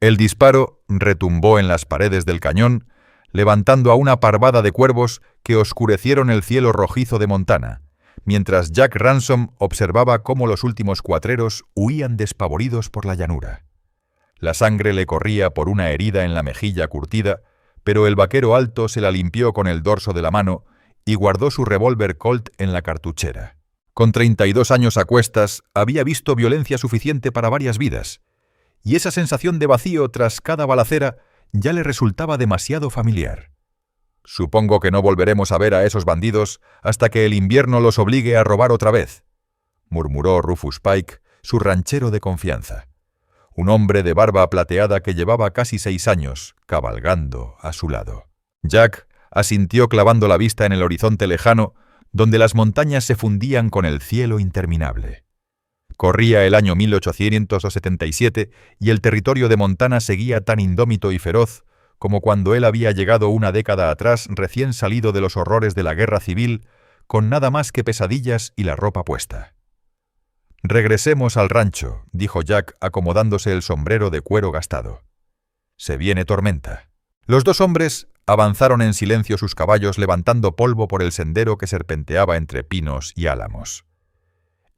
El disparo retumbó en las paredes del cañón, levantando a una parvada de cuervos que oscurecieron el cielo rojizo de Montana, mientras Jack Ransom observaba cómo los últimos cuatreros huían despavoridos por la llanura. La sangre le corría por una herida en la mejilla curtida, pero el vaquero alto se la limpió con el dorso de la mano y guardó su revólver Colt en la cartuchera. Con 32 años a cuestas, había visto violencia suficiente para varias vidas, y esa sensación de vacío tras cada balacera ya le resultaba demasiado familiar. «Supongo que no volveremos a ver a esos bandidos hasta que el invierno los obligue a robar otra vez», murmuró Rufus Pike, su ranchero de confianza, un hombre de barba plateada que llevaba casi 6 años cabalgando a su lado. Jack asintió clavando la vista en el horizonte lejano, donde las montañas se fundían con el cielo interminable. Corría el año 1877 y el territorio de Montana seguía tan indómito y feroz como cuando él había llegado una década atrás recién salido de los horrores de la guerra civil, con nada más que pesadillas y la ropa puesta. «Regresemos al rancho», dijo Jack acomodándose el sombrero de cuero gastado. «Se viene tormenta». Los dos hombres avanzaron en silencio sus caballos levantando polvo por el sendero que serpenteaba entre pinos y álamos.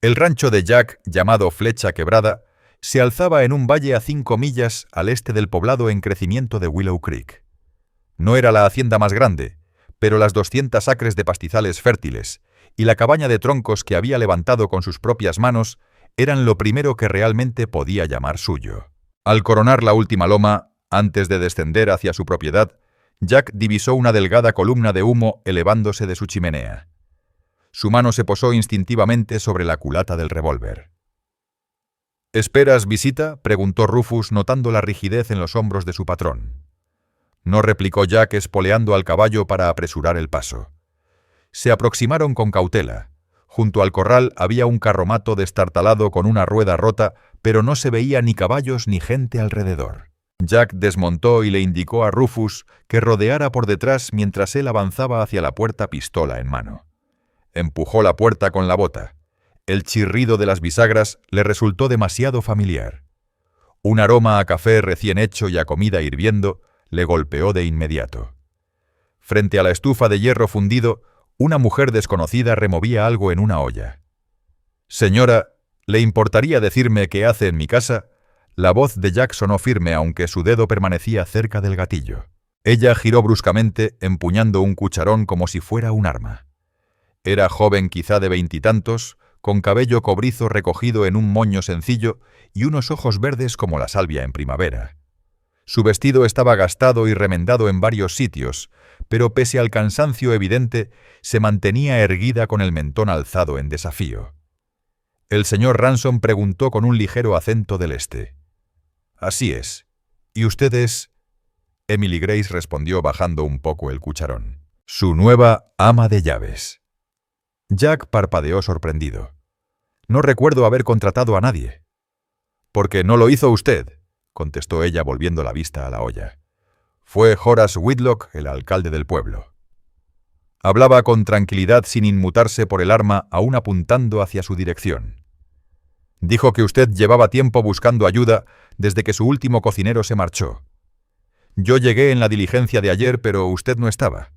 El rancho de Jack, llamado Flecha Quebrada, se alzaba en un valle a 5 millas al este del poblado en crecimiento de Willow Creek. No era la hacienda más grande, pero las 200 acres de pastizales fértiles y la cabaña de troncos que había levantado con sus propias manos eran lo primero que realmente podía llamar suyo. Al coronar la última loma, antes de descender hacia su propiedad, Jack divisó una delgada columna de humo elevándose de su chimenea. Su mano se posó instintivamente sobre la culata del revólver. «¿Esperas visita?», preguntó Rufus, notando la rigidez en los hombros de su patrón. No replicó Jack, espoleando al caballo para apresurar el paso. Se aproximaron con cautela. Junto al corral había un carromato destartalado con una rueda rota, pero no se veía ni caballos ni gente alrededor. Jack desmontó y le indicó a Rufus que rodeara por detrás mientras él avanzaba hacia la puerta, pistola en mano. Empujó la puerta con la bota. El chirrido de las bisagras le resultó demasiado familiar. Un aroma a café recién hecho y a comida hirviendo le golpeó de inmediato. Frente a la estufa de hierro fundido, una mujer desconocida removía algo en una olla. «Señora, ¿le importaría decirme qué hace en mi casa?». La voz de Jack sonó firme, aunque su dedo permanecía cerca del gatillo. Ella giró bruscamente, empuñando un cucharón como si fuera un arma. Era joven, quizá de 20 y tantos, con cabello cobrizo recogido en un moño sencillo y unos ojos verdes como la salvia en primavera. Su vestido estaba gastado y remendado en varios sitios, pero pese al cansancio evidente, se mantenía erguida con el mentón alzado en desafío. El señor Ransom preguntó con un ligero acento del este. «Así es. ¿Y usted es...?» Emily Grace respondió bajando un poco el cucharón. «Su nueva ama de llaves». Jack parpadeó sorprendido. «No recuerdo haber contratado a nadie». «Porque no lo hizo usted», contestó ella volviendo la vista a la olla. «Fue Horace Whitlock, el alcalde del pueblo». Hablaba con tranquilidad sin inmutarse por el arma aún apuntando hacia su dirección. «Dijo que usted llevaba tiempo buscando ayuda desde que su último cocinero se marchó. Yo llegué en la diligencia de ayer, pero usted no estaba.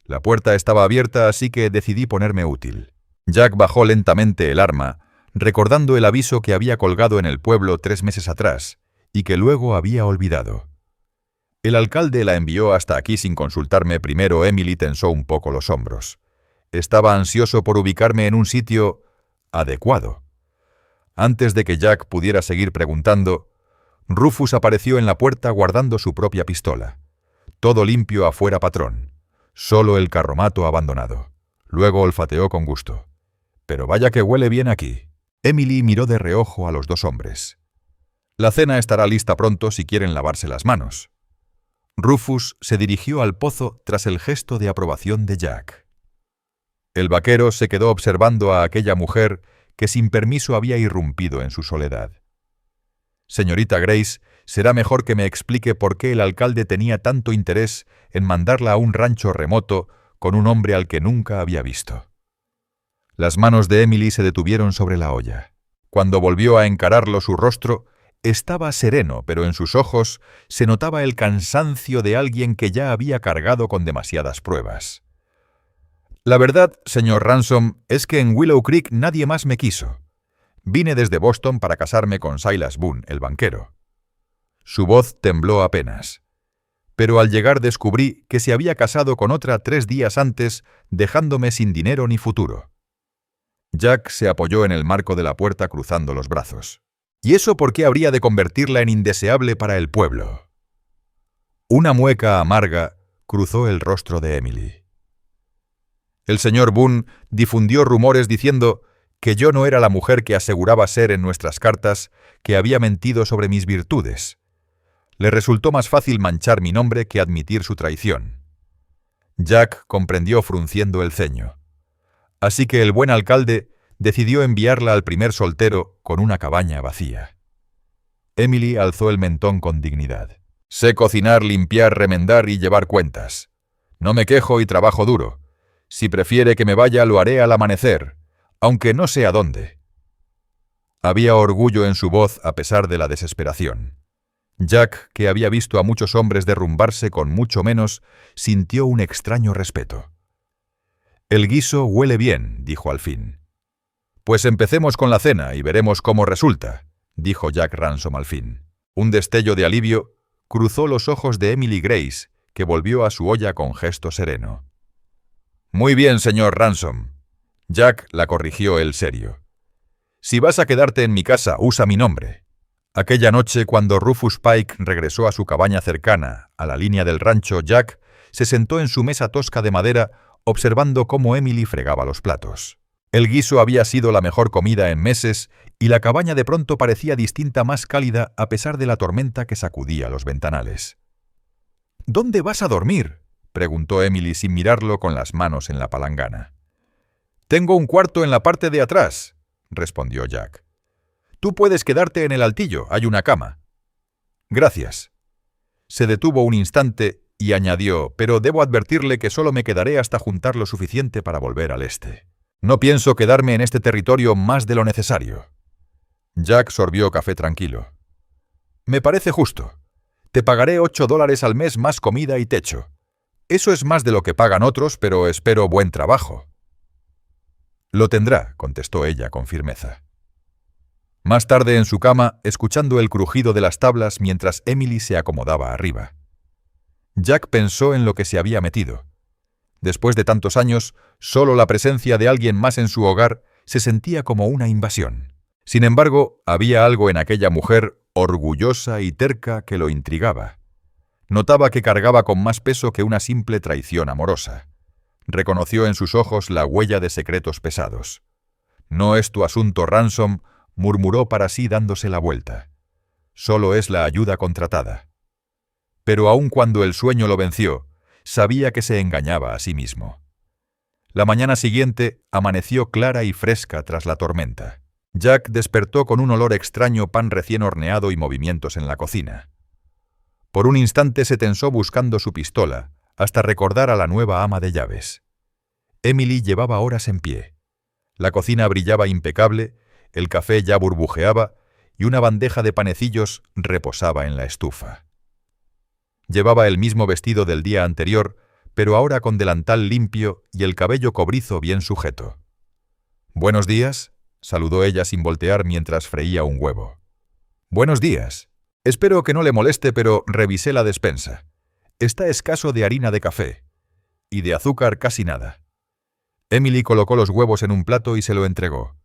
La puerta estaba abierta, así que decidí ponerme útil». Jack bajó lentamente el arma, recordando el aviso que había colgado en el pueblo 3 meses atrás y que luego había olvidado. «El alcalde la envió hasta aquí sin consultarme primero». Emily tensó un poco los hombros. Estaba ansioso por ubicarme en un sitio adecuado. Antes de que Jack pudiera seguir preguntando, Rufus apareció en la puerta guardando su propia pistola. «Todo limpio afuera, patrón. Solo el carromato abandonado». Luego olfateó con gusto. «Pero vaya que huele bien aquí». Emily miró de reojo a los dos hombres. «La cena estará lista pronto si quieren lavarse las manos». Rufus se dirigió al pozo tras el gesto de aprobación de Jack. El vaquero se quedó observando a aquella mujer que sin permiso había irrumpido en su soledad. «Señorita Grace, será mejor que me explique por qué el alcalde tenía tanto interés en mandarla a un rancho remoto con un hombre al que nunca había visto». Las manos de Emily se detuvieron sobre la olla. Cuando volvió a encararlo, su rostro Estaba sereno, pero en sus ojos se notaba el cansancio de alguien que ya había cargado con demasiadas pruebas. La verdad, señor Ransom, es que en Willow Creek nadie más me quiso. Vine desde Boston para casarme con Silas Boone, el banquero. Su voz tembló apenas. Pero al llegar descubrí que se había casado con otra 3 días antes, dejándome sin dinero ni futuro. Jack se apoyó en el marco de la puerta cruzando los brazos. ¿Y eso por qué habría de convertirla en indeseable para el pueblo? Una mueca amarga cruzó el rostro de Emily. El señor Boone difundió rumores diciendo que yo no era la mujer que aseguraba ser en nuestras cartas, que había mentido sobre mis virtudes. Le resultó más fácil manchar mi nombre que admitir su traición. Jack comprendió frunciendo el ceño. Así que el buen alcalde decidió enviarla al primer soltero con una cabaña vacía. Emily alzó el mentón con dignidad. Sé cocinar, limpiar, remendar y llevar cuentas. No me quejo y trabajo duro. Si prefiere que me vaya, lo haré al amanecer, aunque no sé a dónde. Había orgullo en su voz a pesar de la desesperación. Jack, que había visto a muchos hombres derrumbarse con mucho menos, sintió un extraño respeto. El guiso huele bien, dijo al fin. Pues empecemos con la cena y veremos cómo resulta, dijo Jack Ransom al fin. Un destello de alivio cruzó los ojos de Emily Grace, que volvió a su olla con gesto sereno. Muy bien, señor Ransom. Jack la corrigió él serio. Si vas a quedarte en mi casa, usa mi nombre. Aquella noche, cuando Rufus Pike regresó a su cabaña cercana, a la línea del rancho, Jack se sentó en su mesa tosca de madera, observando cómo Emily fregaba los platos. El guiso había sido la mejor comida en meses, y la cabaña de pronto parecía distinta, más cálida, a pesar de la tormenta que sacudía los ventanales. ¿Dónde vas a dormir?, preguntó Emily sin mirarlo, con las manos en la palangana. Tengo un cuarto en la parte de atrás, respondió Jack. Tú puedes quedarte en el altillo, hay una cama. Gracias. Se detuvo un instante y añadió, pero debo advertirle que solo me quedaré hasta juntar lo suficiente para volver al este. No pienso quedarme en este territorio más de lo necesario. Jack sorbió café tranquilo. Me parece justo. Te pagaré $8 al mes más comida y techo. Eso es más de lo que pagan otros, pero espero buen trabajo. Lo tendrá, contestó ella con firmeza. Más tarde en su cama, escuchando el crujido de las tablas mientras Emily se acomodaba arriba. Jack pensó en lo que se había metido. Después de tantos años, solo la presencia de alguien más en su hogar se sentía como una invasión. Sin embargo, había algo en aquella mujer orgullosa y terca que lo intrigaba. Notaba que cargaba con más peso que una simple traición amorosa. Reconoció en sus ojos la huella de secretos pesados. «No es tu asunto, Ransom», murmuró para sí dándose la vuelta. «Solo es la ayuda contratada». Pero aun cuando el sueño lo venció, sabía que se engañaba a sí mismo. La mañana siguiente amaneció clara y fresca tras la tormenta. Jack despertó con un olor extraño, pan recién horneado y movimientos en la cocina. Por un instante se tensó buscando su pistola, hasta recordar a la nueva ama de llaves. Emily llevaba horas en pie. La cocina brillaba impecable, el café ya burbujeaba y una bandeja de panecillos reposaba en la estufa. Llevaba el mismo vestido del día anterior, pero ahora con delantal limpio y el cabello cobrizo bien sujeto. «Buenos días», saludó ella sin voltear mientras freía un huevo. «Buenos días. Espero que no le moleste, pero revisé la despensa. Está escaso de harina de café. Y de azúcar casi nada». Emily colocó los huevos en un plato y se lo entregó.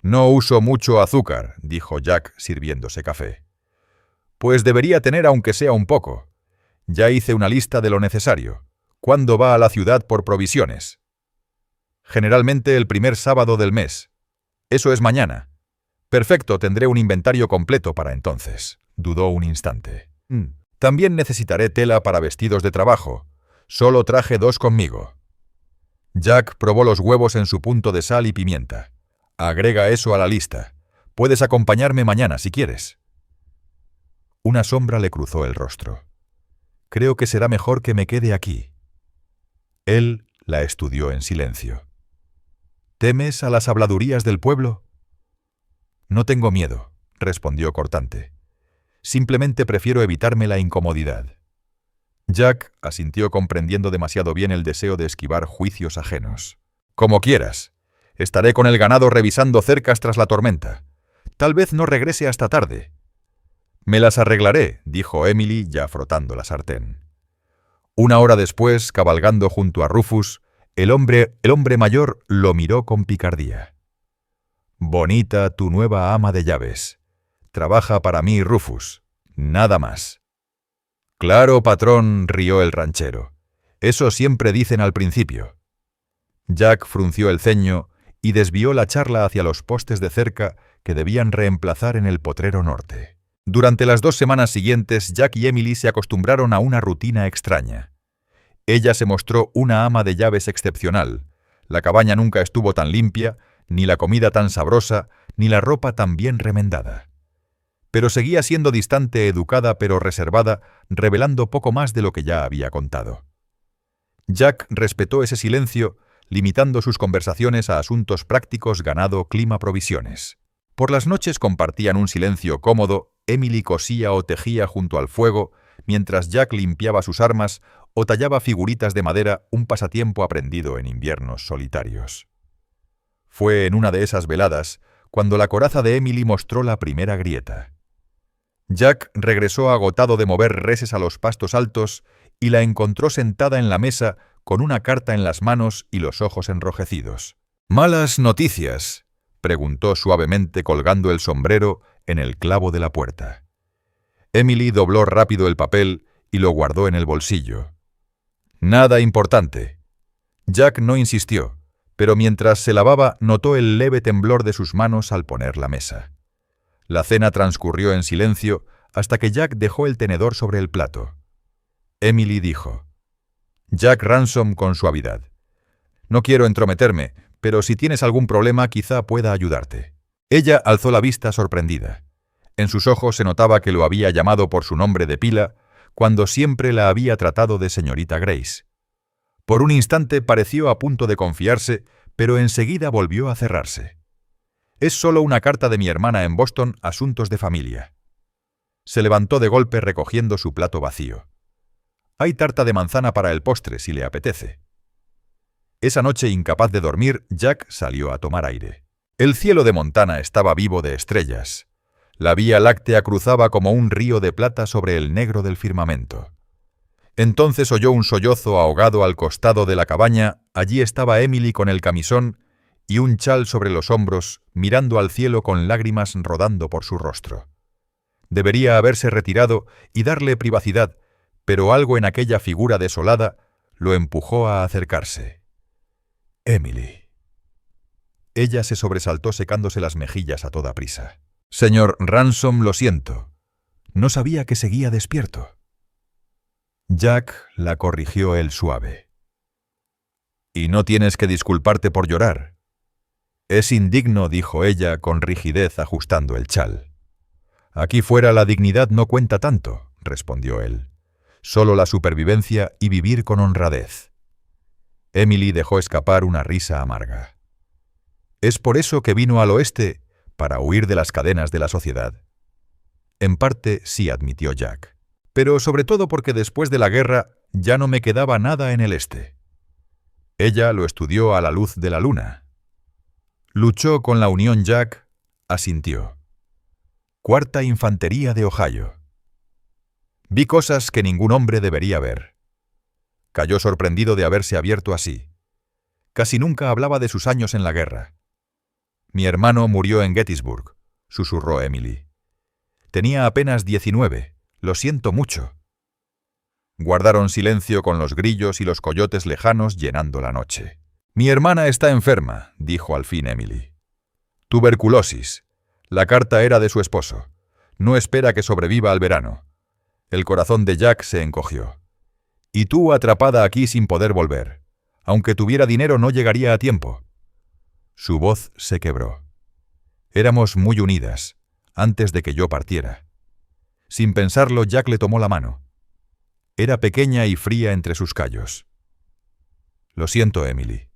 «No uso mucho azúcar», dijo Jack sirviéndose café. «Pues debería tener aunque sea un poco. Ya hice una lista de lo necesario. ¿Cuándo va a la ciudad por provisiones?» «Generalmente el primer sábado del mes. Eso es mañana». «Perfecto, tendré un inventario completo para entonces», dudó un instante. «También necesitaré tela para vestidos de trabajo. Solo traje 2 conmigo». Jack probó los huevos en su punto de sal y pimienta. «Agrega eso a la lista. Puedes acompañarme mañana si quieres». Una sombra le cruzó el rostro. «Creo que será mejor que me quede aquí». Él la estudió en silencio. «¿Temes a las habladurías del pueblo?» «No tengo miedo. respondió cortante. Simplemente prefiero evitarme la incomodidad. Jack asintió comprendiendo demasiado bien el deseo de esquivar juicios ajenos. Como quieras. Estaré con el ganado revisando cercas tras la tormenta. Tal vez no regrese hasta tarde. Me las arreglaré, dijo Emily, ya frotando la sartén. Una hora después, cabalgando junto a Rufus, el hombre mayor lo miró con picardía. Bonita tu nueva ama de llaves. Trabaja para mí, Rufus. Nada más. Claro, patrón, rió el ranchero. Eso siempre dicen al principio. Jack frunció el ceño y desvió la charla hacia los postes de cerca que debían reemplazar en el potrero norte. Durante las 2 semanas siguientes, Jack y Emily se acostumbraron a una rutina extraña. Ella se mostró una ama de llaves excepcional. La cabaña nunca estuvo tan limpia, ni la comida tan sabrosa, ni la ropa tan bien remendada. Pero seguía siendo distante, educada pero reservada, revelando poco más de lo que ya había contado. Jack respetó ese silencio, limitando sus conversaciones a asuntos prácticos, ganado, clima, provisiones. Por las noches compartían un silencio cómodo. Emily cosía o tejía junto al fuego, mientras Jack limpiaba sus armas o tallaba figuritas de madera, un pasatiempo aprendido en inviernos solitarios. Fue en una de esas veladas cuando la coraza de Emily mostró la primera grieta. Jack regresó agotado de mover reses a los pastos altos y la encontró sentada en la mesa con una carta en las manos y los ojos enrojecidos. «¿Malas noticias?», preguntó suavemente colgando el sombrero en el clavo de la puerta. Emily dobló rápido el papel y lo guardó en el bolsillo. «Nada importante». Jack no insistió, pero mientras se lavaba notó el leve temblor de sus manos al poner la mesa. La cena transcurrió en silencio hasta que Jack dejó el tenedor sobre el plato. Emily dijo: «Jack Ransom», con suavidad. «No quiero entrometerme, pero si tienes algún problema quizá pueda ayudarte». Ella alzó la vista sorprendida. En sus ojos se notaba que lo había llamado por su nombre de pila, cuando siempre la había tratado de señorita Grace. Por un instante pareció a punto de confiarse, pero enseguida volvió a cerrarse. «Es solo una carta de mi hermana en Boston, asuntos de familia». Se levantó de golpe recogiendo su plato vacío. «Hay tarta de manzana para el postre, si le apetece». Esa noche, incapaz de dormir, Jack salió a tomar aire. El cielo de Montana estaba vivo de estrellas. La Vía Láctea cruzaba como un río de plata sobre el negro del firmamento. Entonces oyó un sollozo ahogado al costado de la cabaña. Allí estaba Emily con el camisón y un chal sobre los hombros, mirando al cielo con lágrimas rodando por su rostro. Debería haberse retirado y darle privacidad, pero algo en aquella figura desolada lo empujó a acercarse. «Emily». Ella se sobresaltó secándose las mejillas a toda prisa. «Señor Ransom, lo siento. No sabía que seguía despierto». Jack la corrigió él suave. «Y no tienes que disculparte por llorar». «Es indigno», dijo ella con rigidez ajustando el chal. «Aquí fuera la dignidad no cuenta tanto», respondió él. «Solo la supervivencia y vivir con honradez». Emily dejó escapar una risa amarga. «¿Es por eso que vino al oeste? ¿Para huir de las cadenas de la sociedad?» «En parte sí», admitió Jack. «Pero sobre todo porque después de la guerra ya no me quedaba nada en el este». Ella lo estudió a la luz de la luna. Luchó con la Unión. Jack asintió. «Cuarta Infantería de Ohio». «Vi cosas que ningún hombre debería ver». Cayó sorprendido de haberse abierto así. Casi nunca hablaba de sus años en la guerra. «Mi hermano murió en Gettysburg», susurró Emily. «Tenía apenas 19. Lo siento mucho». Guardaron silencio con los grillos y los coyotes lejanos llenando la noche. «Mi hermana está enferma», dijo al fin Emily. «Tuberculosis. La carta era de su esposo. No espera que sobreviva al verano». El corazón de Jack se encogió. «Y tú atrapada aquí sin poder volver. Aunque tuviera dinero no llegaría a tiempo». Su voz se quebró. «Éramos muy unidas, antes de que yo partiera». Sin pensarlo, Jack le tomó la mano. Era pequeña y fría entre sus callos. «Lo siento, Emily».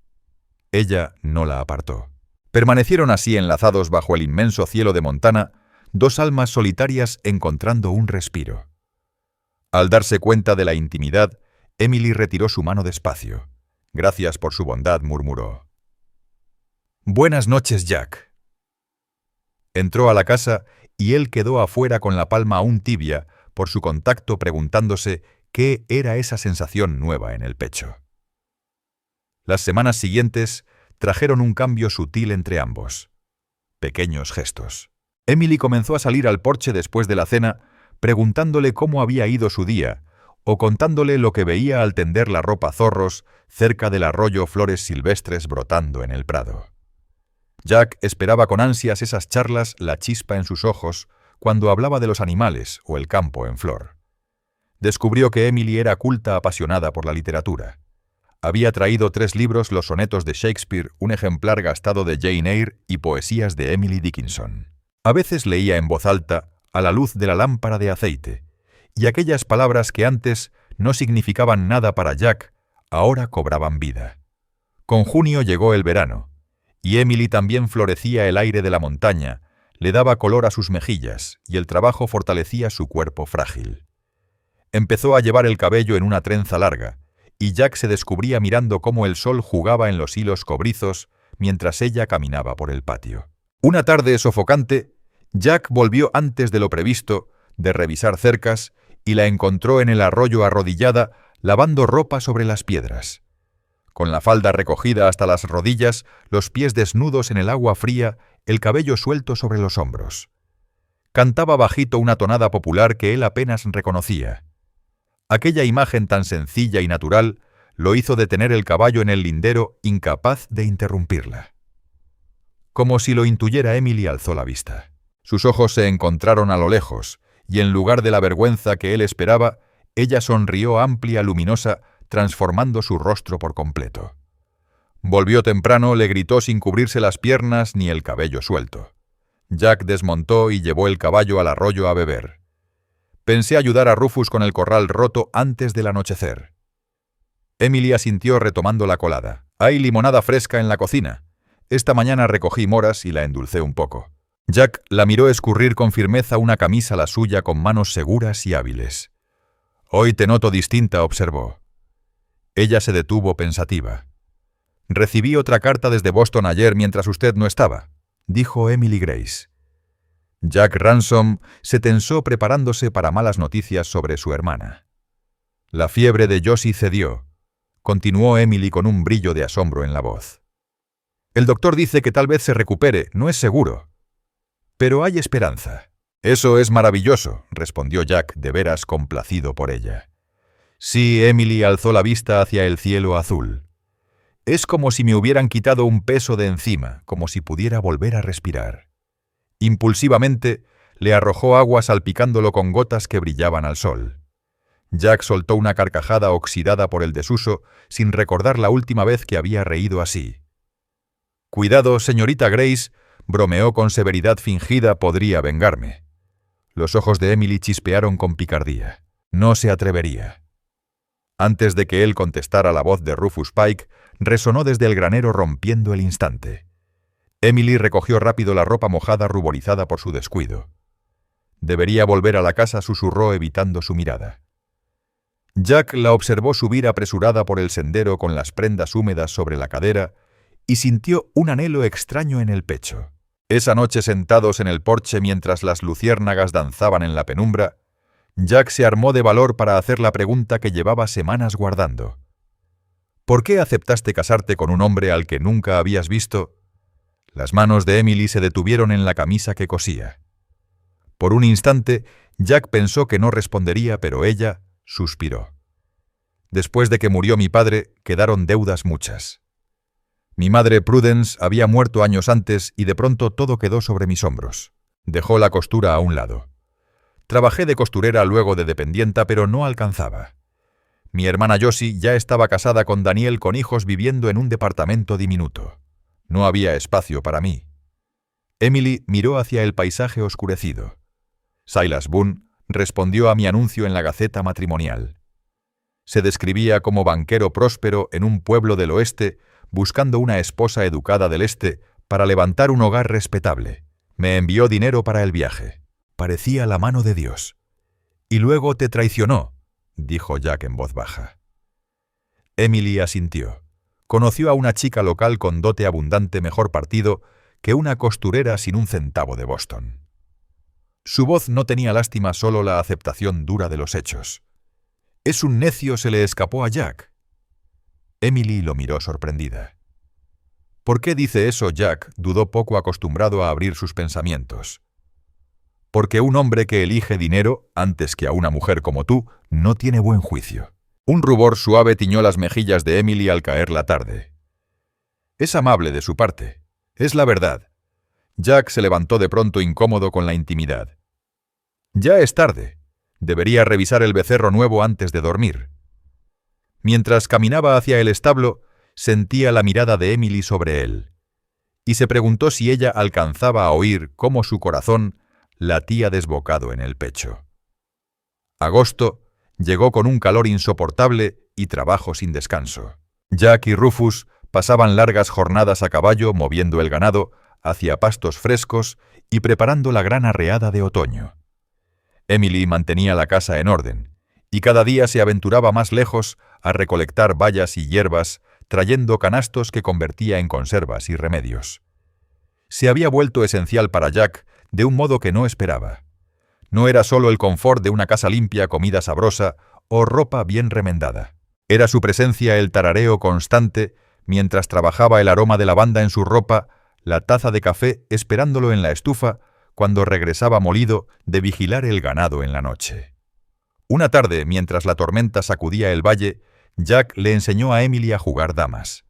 Ella no la apartó. Permanecieron así enlazados bajo el inmenso cielo de Montana dos almas solitarias encontrando un respiro. Al darse cuenta de la intimidad, Emily retiró su mano despacio. «Gracias por su bondad», murmuró. «Buenas noches, Jack». Entró a la casa y él quedó afuera con la palma aún tibia por su contacto, preguntándose qué era esa sensación nueva en el pecho. Las semanas siguientes trajeron un cambio sutil entre ambos. Pequeños gestos. Emily comenzó a salir al porche después de la cena, preguntándole cómo había ido su día, o contándole lo que veía al tender la ropa a zorros cerca del arroyo, flores silvestres brotando en el prado. Jack esperaba con ansias esas charlas, la chispa en sus ojos, cuando hablaba de los animales o el campo en flor. Descubrió que Emily era culta, apasionada por la literatura. Había traído 3 libros, los sonetos de Shakespeare, un ejemplar gastado de Jane Eyre y poesías de Emily Dickinson. A veces leía en voz alta, a la luz de la lámpara de aceite, y aquellas palabras que antes no significaban nada para Jack, ahora cobraban vida. Con junio llegó el verano, y Emily también florecía. El aire de la montaña le daba color a sus mejillas, y el trabajo fortalecía su cuerpo frágil. Empezó a llevar el cabello en una trenza larga, y Jack se descubría mirando cómo el sol jugaba en los hilos cobrizos mientras ella caminaba por el patio. Una tarde sofocante, Jack volvió antes de lo previsto de revisar cercas y la encontró en el arroyo arrodillada lavando ropa sobre las piedras. Con la falda recogida hasta las rodillas, los pies desnudos en el agua fría, el cabello suelto sobre los hombros. Cantaba bajito una tonada popular que él apenas reconocía. Aquella imagen tan sencilla y natural lo hizo detener el caballo en el lindero, incapaz de interrumpirla. Como si lo intuyera, Emily alzó la vista. Sus ojos se encontraron a lo lejos, y en lugar de la vergüenza que él esperaba, ella sonrió amplia, luminosa, transformando su rostro por completo. Volvió temprano, le gritó sin cubrirse las piernas ni el cabello suelto. Jack desmontó y llevó el caballo al arroyo a beber. Pensé ayudar a Rufus con el corral roto antes del anochecer. Emily asintió retomando la colada. «Hay limonada fresca en la cocina. Esta mañana recogí moras y la endulcé un poco». Jack la miró escurrir con firmeza una camisa, la suya, con manos seguras y hábiles. «Hoy te noto distinta», observó. Ella se detuvo pensativa. «Recibí otra carta desde Boston ayer mientras usted no estaba», dijo Emily Grace. Jack Ransom se tensó preparándose para malas noticias sobre su hermana. «La fiebre de Josie cedió», continuó Emily con un brillo de asombro en la voz. «El doctor dice que tal vez se recupere, no es seguro. Pero hay esperanza». «Eso es maravilloso», respondió Jack, de veras complacido por ella. «Sí», Emily alzó la vista hacia el cielo azul. «Es como si me hubieran quitado un peso de encima, como si pudiera volver a respirar». Impulsivamente le arrojó agua salpicándolo con gotas que brillaban al sol. Jack soltó una carcajada oxidada por el desuso, sin recordar la última vez que había reído así. «Cuidado, señorita Grace», bromeó con severidad fingida, «podría vengarme». Los ojos de Emily chispearon con picardía. No se atrevería. Antes de que él contestara, la voz de Rufus Pike resonó desde el granero, rompiendo el instante. Emily recogió rápido la ropa mojada, ruborizada por su descuido. Debería volver a la casa, susurró, evitando su mirada. Jack la observó subir apresurada por el sendero con las prendas húmedas sobre la cadera y sintió un anhelo extraño en el pecho. Esa noche, sentados en el porche mientras las luciérnagas danzaban en la penumbra, Jack se armó de valor para hacer la pregunta que llevaba semanas guardando. «¿Por qué aceptaste casarte con un hombre al que nunca habías visto?» Las manos de Emily se detuvieron en la camisa que cosía. Por un instante, Jack pensó que no respondería, pero ella suspiró. «Después de que murió mi padre, quedaron deudas muchas. Mi madre Prudence había muerto años antes y de pronto todo quedó sobre mis hombros». Dejó la costura a un lado. «Trabajé de costurera, luego de dependienta, pero no alcanzaba. Mi hermana Josie ya estaba casada con Daniel, con hijos, viviendo en un departamento diminuto. No había espacio para mí». Emily miró hacia el paisaje oscurecido. Silas Boone respondió a mi anuncio en la Gaceta Matrimonial. Se describía como banquero próspero en un pueblo del oeste, buscando una esposa educada del este para levantar un hogar respetable. Me envió dinero para el viaje. Parecía la mano de Dios. Y luego te traicionó, dijo Jack en voz baja. Emily asintió. Conoció a una chica local con dote abundante mejor partido que una costurera sin un centavo de Boston. Su voz no tenía lástima, solo la aceptación dura de los hechos. «Es un necio», se le escapó a Jack. Emily lo miró sorprendida. «¿Por qué dice eso?» Jack dudó, poco acostumbrado a abrir sus pensamientos. «Porque un hombre que elige dinero antes que a una mujer como tú no tiene buen juicio». Un rubor suave tiñó las mejillas de Emily al caer la tarde. «Es amable de su parte. Es la verdad». Jack se levantó de pronto, incómodo con la intimidad. «Ya es tarde. Debería revisar el becerro nuevo antes de dormir». Mientras caminaba hacia el establo, sentía la mirada de Emily sobre él, y se preguntó si ella alcanzaba a oír cómo su corazón latía desbocado en el pecho. Agosto llegó con un calor insoportable y trabajo sin descanso. Jack y Rufus pasaban largas jornadas a caballo moviendo el ganado hacia pastos frescos y preparando la gran arreada de otoño. Emily mantenía la casa en orden, y cada día se aventuraba más lejos a recolectar bayas y hierbas, trayendo canastos que convertía en conservas y remedios. Se había vuelto esencial para Jack de un modo que no esperaba. No era solo el confort de una casa limpia, comida sabrosa o ropa bien remendada. Era su presencia, el tarareo constante, mientras trabajaba, el aroma de lavanda en su ropa, la taza de café esperándolo en la estufa cuando regresaba molido de vigilar el ganado en la noche. Una tarde, mientras la tormenta sacudía el valle, Jack le enseñó a Emily a jugar damas.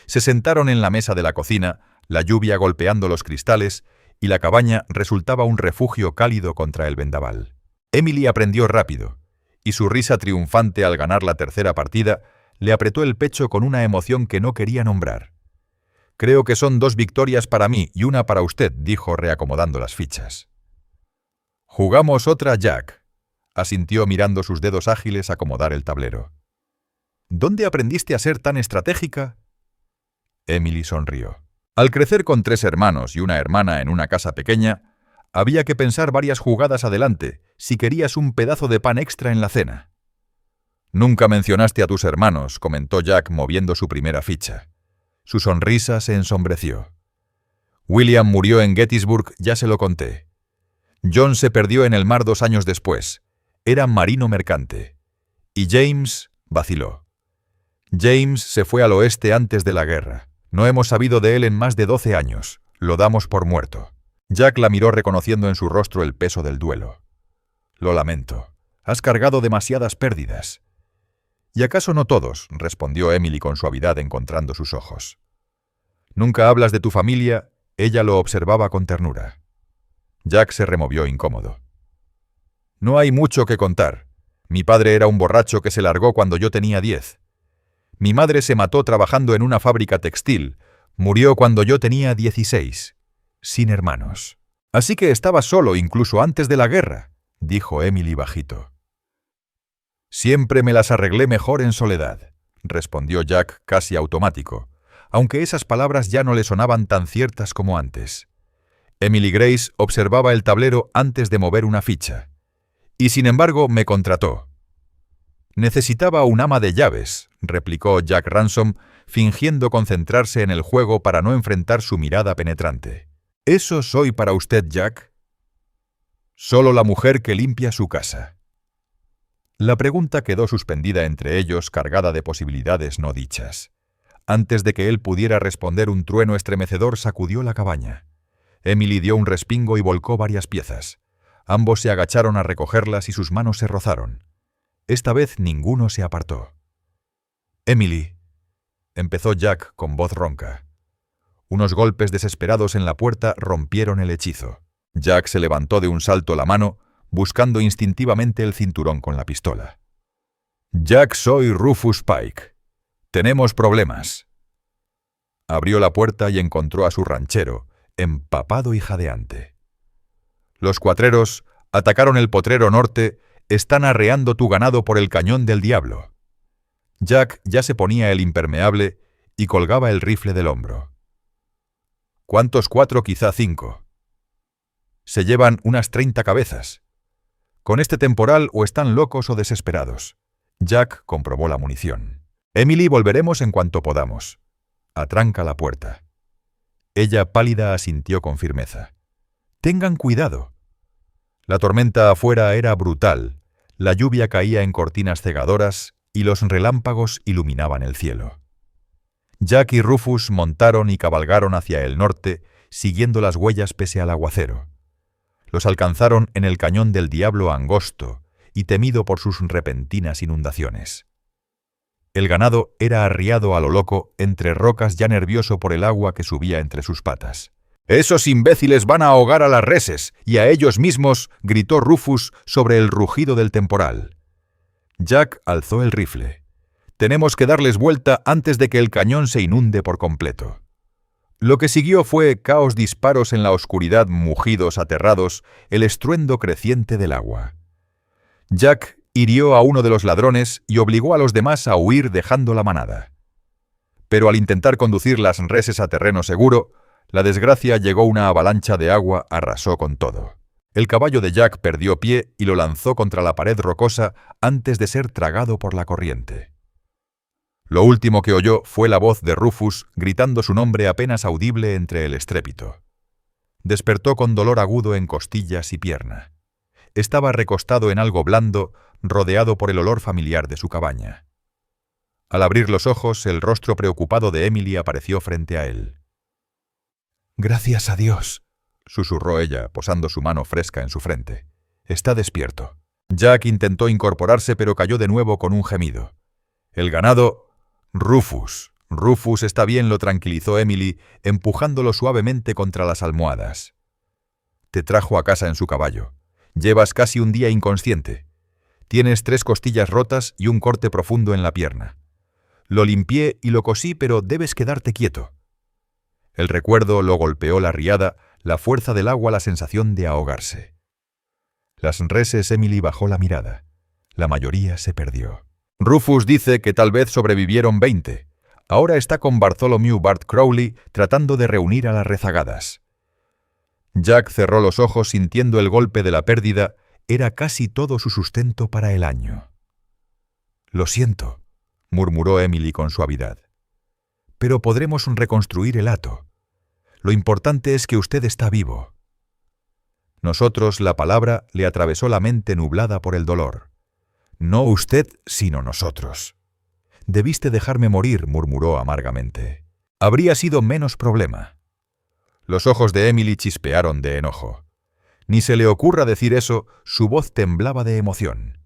Se sentaron en la mesa de la cocina, la lluvia golpeando los cristales, y la cabaña resultaba un refugio cálido contra el vendaval. Emily aprendió rápido, y su risa triunfante al ganar la tercera partida le apretó el pecho con una emoción que no quería nombrar. «Creo que son 2 victorias para mí y una para usted», dijo reacomodando las fichas. «Jugamos otra, Jack», asintió mirando sus dedos ágiles acomodar el tablero. «¿Dónde aprendiste a ser tan estratégica?» Emily sonrió. Al crecer con 3 hermanos y una hermana en una casa pequeña, había que pensar varias jugadas adelante si querías un pedazo de pan extra en la cena. «Nunca mencionaste a tus hermanos», comentó Jack moviendo su primera ficha. Su sonrisa se ensombreció. «William murió en Gettysburg, ya se lo conté. John se perdió en el mar 2 años después. Era marino mercante. Y James vaciló. James se fue al oeste antes de la guerra. No hemos sabido de él en más de 12 años. Lo damos por muerto». Jack la miró, reconociendo en su rostro el peso del duelo. «Lo lamento. Has cargado demasiadas pérdidas». «¿Y acaso no todos?», respondió Emily con suavidad, encontrando sus ojos. «¿Nunca hablas de tu familia?». Ella lo observaba con ternura. Jack se removió incómodo. «No hay mucho que contar. Mi padre era un borracho que se largó cuando yo tenía 10. Mi madre se mató trabajando en una fábrica textil. Murió cuando yo tenía 16. Sin hermanos. Así que estaba solo incluso antes de la guerra», dijo Emily bajito. «Siempre me las arreglé mejor en soledad», respondió Jack casi automático, aunque esas palabras ya no le sonaban tan ciertas como antes. Emily Grace observaba el tablero antes de mover una ficha. «Y sin embargo me contrató». «Necesitaba un ama de llaves», replicó Jack Ransom, fingiendo concentrarse en el juego para no enfrentar su mirada penetrante. «¿Eso soy para usted, Jack?» «Solo la mujer que limpia su casa». La pregunta quedó suspendida entre ellos, cargada de posibilidades no dichas. Antes de que él pudiera responder, un trueno estremecedor sacudió la cabaña. Emily dio un respingo y volcó varias piezas. Ambos se agacharon a recogerlas y sus manos se rozaron. Esta vez ninguno se apartó. «Emily», empezó Jack con voz ronca. Unos golpes desesperados en la puerta rompieron el hechizo. Jack se levantó de un salto la mano, buscando instintivamente el cinturón con la pistola. «Jack, soy Rufus Pike. Tenemos problemas». Abrió la puerta y encontró a su ranchero, empapado y jadeante. «Los cuatreros atacaron el potrero norte, están arreando tu ganado por el cañón del diablo». Jack ya se ponía el impermeable y colgaba el rifle del hombro. «¿Cuántos 4? Quizá 5. Se llevan unas 30 cabezas. Con este temporal o están locos o desesperados. Jack comprobó la munición. Emily, volveremos en cuanto podamos. Atranca la puerta. Ella, pálida, asintió con firmeza. Tengan cuidado. La tormenta afuera era brutal. La lluvia caía en cortinas cegadoras y los relámpagos iluminaban el cielo. Jack y Rufus montaron y cabalgaron hacia el norte, siguiendo las huellas pese al aguacero. Los alcanzaron en el cañón del Diablo angosto y temido por sus repentinas inundaciones. El ganado era arriado a lo loco entre rocas, ya nervioso por el agua que subía entre sus patas. «¡Esos imbéciles van a ahogar a las reses y a ellos mismos!», gritó Rufus sobre el rugido del temporal. Jack alzó el rifle. «Tenemos que darles vuelta antes de que el cañón se inunde por completo». Lo que siguió fue caos, disparos en la oscuridad, mugidos aterrados, el estruendo creciente del agua. Jack hirió a uno de los ladrones y obligó a los demás a huir dejando la manada. Pero al intentar conducir las reses a terreno seguro, la desgracia llegó. Una avalancha de agua arrasó con todo. El caballo de Jack perdió pie y lo lanzó contra la pared rocosa antes de ser tragado por la corriente. Lo último que oyó fue la voz de Rufus gritando su nombre apenas audible entre el estrépito. Despertó con dolor agudo en costillas y pierna. Estaba recostado en algo blando, rodeado por el olor familiar de su cabaña. Al abrir los ojos, el rostro preocupado de Emily apareció frente a él. «Gracias a Dios», susurró ella, posando su mano fresca en su frente. «Está despierto». Jack intentó incorporarse, pero cayó de nuevo con un gemido. El ganado... Rufus está bien», lo tranquilizó Emily, empujándolo suavemente contra las almohadas. «Te trajo a casa en su caballo. Llevas casi un día inconsciente. Tienes 3 costillas rotas y un corte profundo en la pierna. Lo limpié y lo cosí, pero debes quedarte quieto». El recuerdo lo golpeó la riada, la fuerza del agua, la sensación de ahogarse. Las reses. Emily bajó la mirada. La mayoría se perdió. Rufus dice que tal vez sobrevivieron 20. Ahora está con Bartholomew Bart Crowley tratando de reunir a las rezagadas. Jack cerró los ojos sintiendo el golpe de la pérdida. Era casi todo su sustento para el año. «Lo siento», murmuró Emily con suavidad. «Pero podremos reconstruir el hato. Lo importante es que usted está vivo». Nosotros, la palabra le atravesó la mente nublada por el dolor. «No usted, sino nosotros». «Debiste dejarme morir», murmuró amargamente. «Habría sido menos problema». Los ojos de Emily chispearon de enojo. «Ni se le ocurra decir eso», su voz temblaba de emoción.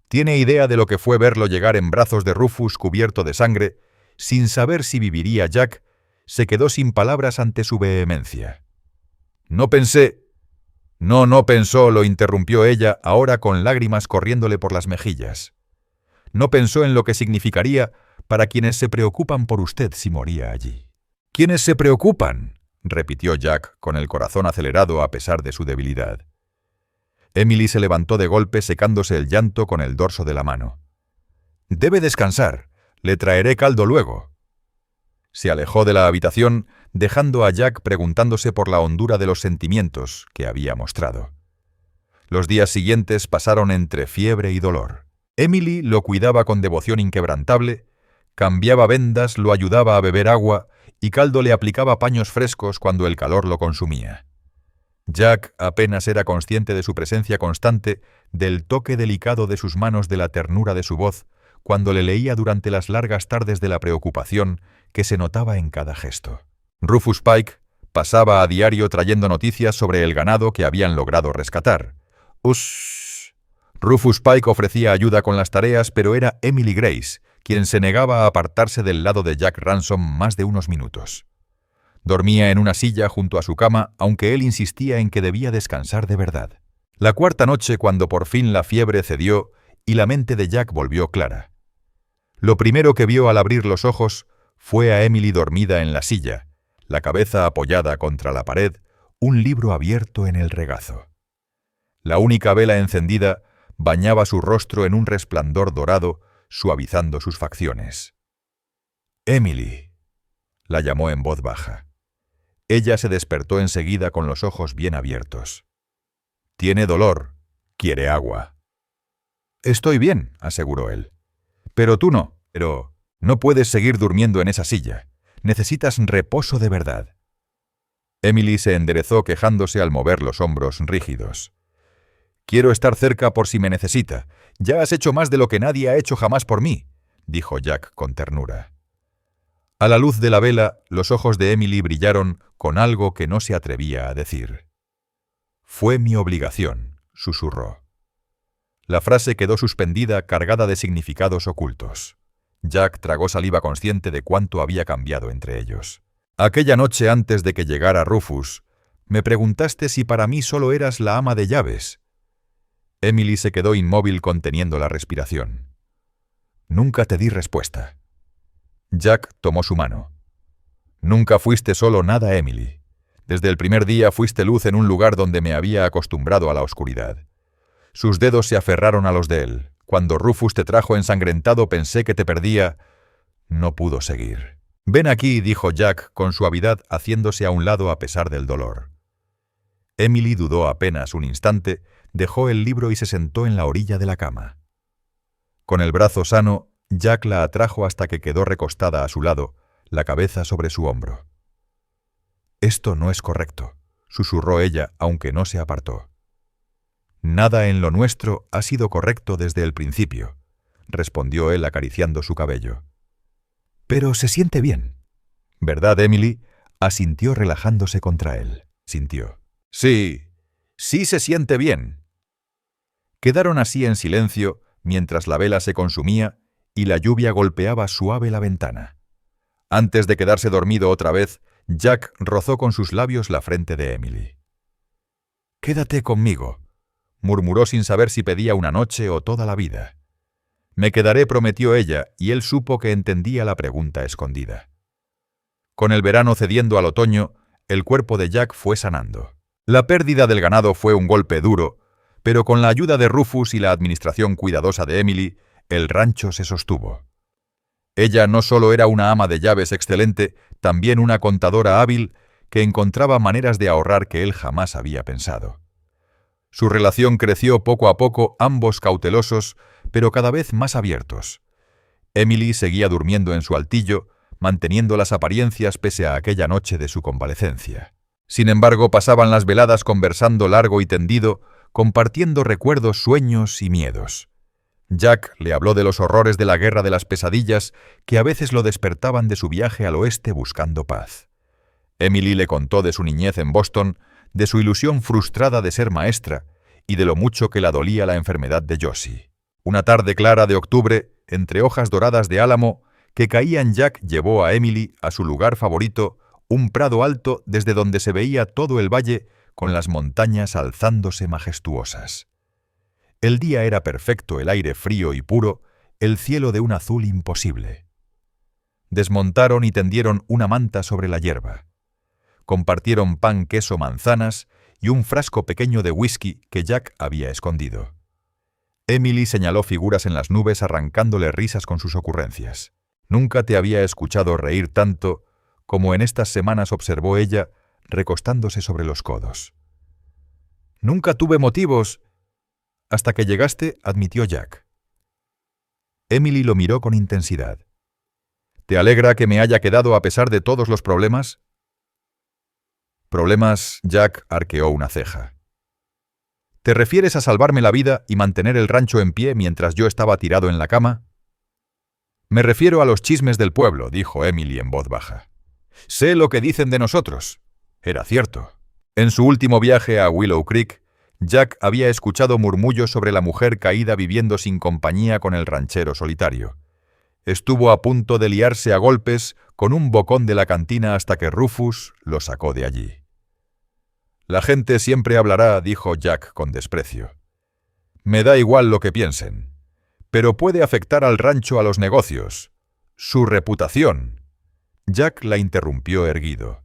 «¿Tiene idea de lo que fue verlo llegar en brazos de Rufus cubierto de sangre, sin saber si viviría Jack?» Se quedó sin palabras ante su vehemencia. «No pensé...» No pensó», lo interrumpió ella, ahora con lágrimas corriéndole por las mejillas. «No pensó en lo que significaría para quienes se preocupan por usted si moría allí». «¿Quiénes se preocupan?», repitió Jack con el corazón acelerado a pesar de su debilidad. Emily se levantó de golpe, secándose el llanto con el dorso de la mano. «Debe descansar. Le traeré caldo luego». Se alejó de la habitación, dejando a Jack preguntándose por la hondura de los sentimientos que había mostrado. Los días siguientes pasaron entre fiebre y dolor. Emily lo cuidaba con devoción inquebrantable, cambiaba vendas, lo ayudaba a beber agua y Caldo le aplicaba paños frescos cuando el calor lo consumía. Jack apenas era consciente de su presencia constante, del toque delicado de sus manos, de la ternura de su voz, cuando le leía durante las largas tardes, de la preocupación que se notaba en cada gesto. Rufus Pike pasaba a diario trayendo noticias sobre el ganado que habían logrado rescatar. Rufus Pike ofrecía ayuda con las tareas, pero era Emily Grace quien se negaba a apartarse del lado de Jack Ransom más de unos minutos. Dormía en una silla junto a su cama, aunque él insistía en que debía descansar de verdad. La cuarta noche, cuando por fin la fiebre cedió y la mente de Jack volvió clara. Lo primero que vio al abrir los ojos fue a Emily dormida en la silla, la cabeza apoyada contra la pared, un libro abierto en el regazo. La única vela encendida bañaba su rostro en un resplandor dorado, suavizando sus facciones. «Emily», la llamó en voz baja. Ella se despertó enseguida con los ojos bien abiertos. «Tiene dolor. Quiere agua». «Estoy bien», aseguró él. «Pero tú no. Pero no puedes seguir durmiendo en esa silla. Necesitas reposo de verdad». Emily se enderezó quejándose al mover los hombros rígidos. «Quiero estar cerca por si me necesita. Ya has hecho más de lo que nadie ha hecho jamás por mí», dijo Jack con ternura. A la luz de la vela, los ojos de Emily brillaron con algo que no se atrevía a decir. «Fue mi obligación», susurró. La frase quedó suspendida, cargada de significados ocultos. Jack tragó saliva consciente de cuánto había cambiado entre ellos. «Aquella noche antes de que llegara Rufus, me preguntaste si para mí solo eras la ama de llaves». Emily se quedó inmóvil conteniendo la respiración. «Nunca te di respuesta». Jack tomó su mano. «Nunca fuiste solo nada, Emily. Desde el primer día fuiste luz en un lugar donde me había acostumbrado a la oscuridad». Sus dedos se aferraron a los de él. «Cuando Rufus te trajo ensangrentado pensé que te perdía». No pudo seguir. «Ven aquí», dijo Jack con suavidad, haciéndose a un lado a pesar del dolor. Emily dudó apenas un instante, dejó el libro y se sentó en la orilla de la cama. Con el brazo sano, Jack la atrajo hasta que quedó recostada a su lado, la cabeza sobre su hombro. «Esto no es correcto», susurró ella, aunque no se apartó. «Nada en lo nuestro ha sido correcto desde el principio», respondió él acariciando su cabello. «Pero se siente bien». «¿Verdad, Emily?», asintió relajándose contra él. Sintió. «Sí, sí se siente bien». Quedaron así en silencio mientras la vela se consumía y la lluvia golpeaba suave la ventana. Antes de quedarse dormido otra vez, Jack rozó con sus labios la frente de Emily. «Quédate conmigo», murmuró sin saber si pedía una noche o toda la vida. «Me quedaré», prometió ella, y él supo que entendía la pregunta escondida. Con el verano cediendo al otoño, el cuerpo de Jack fue sanando. La pérdida del ganado fue un golpe duro, pero con la ayuda de Rufus y la administración cuidadosa de Emily, el rancho se sostuvo. Ella no solo era una ama de llaves excelente, también una contadora hábil que encontraba maneras de ahorrar que él jamás había pensado. Su relación creció poco a poco, ambos cautelosos, pero cada vez más abiertos. Emily seguía durmiendo en su altillo, manteniendo las apariencias pese a aquella noche de su convalecencia. Sin embargo, pasaban las veladas conversando largo y tendido, compartiendo recuerdos, sueños y miedos. Jack le habló de los horrores de la guerra de las pesadillas que a veces lo despertaban de su viaje al oeste buscando paz. Emily le contó de su niñez en Boston, de su ilusión frustrada de ser maestra y de lo mucho que la dolía la enfermedad de Josie. Una tarde clara de octubre, entre hojas doradas de álamo que caían, Jack llevó a Emily a su lugar favorito, un prado alto desde donde se veía todo el valle con las montañas alzándose majestuosas. El día era perfecto, el aire frío y puro, el cielo de un azul imposible. Desmontaron y tendieron una manta sobre la hierba. Compartieron pan, queso, manzanas y un frasco pequeño de whisky que Jack había escondido. Emily señaló figuras en las nubes arrancándole risas con sus ocurrencias. «Nunca te había escuchado reír tanto como en estas semanas», observó ella, recostándose sobre los codos. «Nunca tuve motivos hasta que llegaste», admitió Jack. Emily lo miró con intensidad. «¿Te alegra que me haya quedado a pesar de todos los problemas?» «¿Problemas?», Jack arqueó una ceja. «¿Te refieres a salvarme la vida y mantener el rancho en pie mientras yo estaba tirado en la cama?» «Me refiero a los chismes del pueblo», dijo Emily en voz baja. «Sé lo que dicen de nosotros». Era cierto. En su último viaje a Willow Creek, Jack había escuchado murmullos sobre la mujer caída viviendo sin compañía con el ranchero solitario. Estuvo a punto de liarse a golpes con un bocón de la cantina hasta que Rufus lo sacó de allí. «La gente siempre hablará», dijo Jack con desprecio. «Me da igual lo que piensen. Pero puede afectar al rancho, a los negocios. Su reputación». Jack la interrumpió erguido.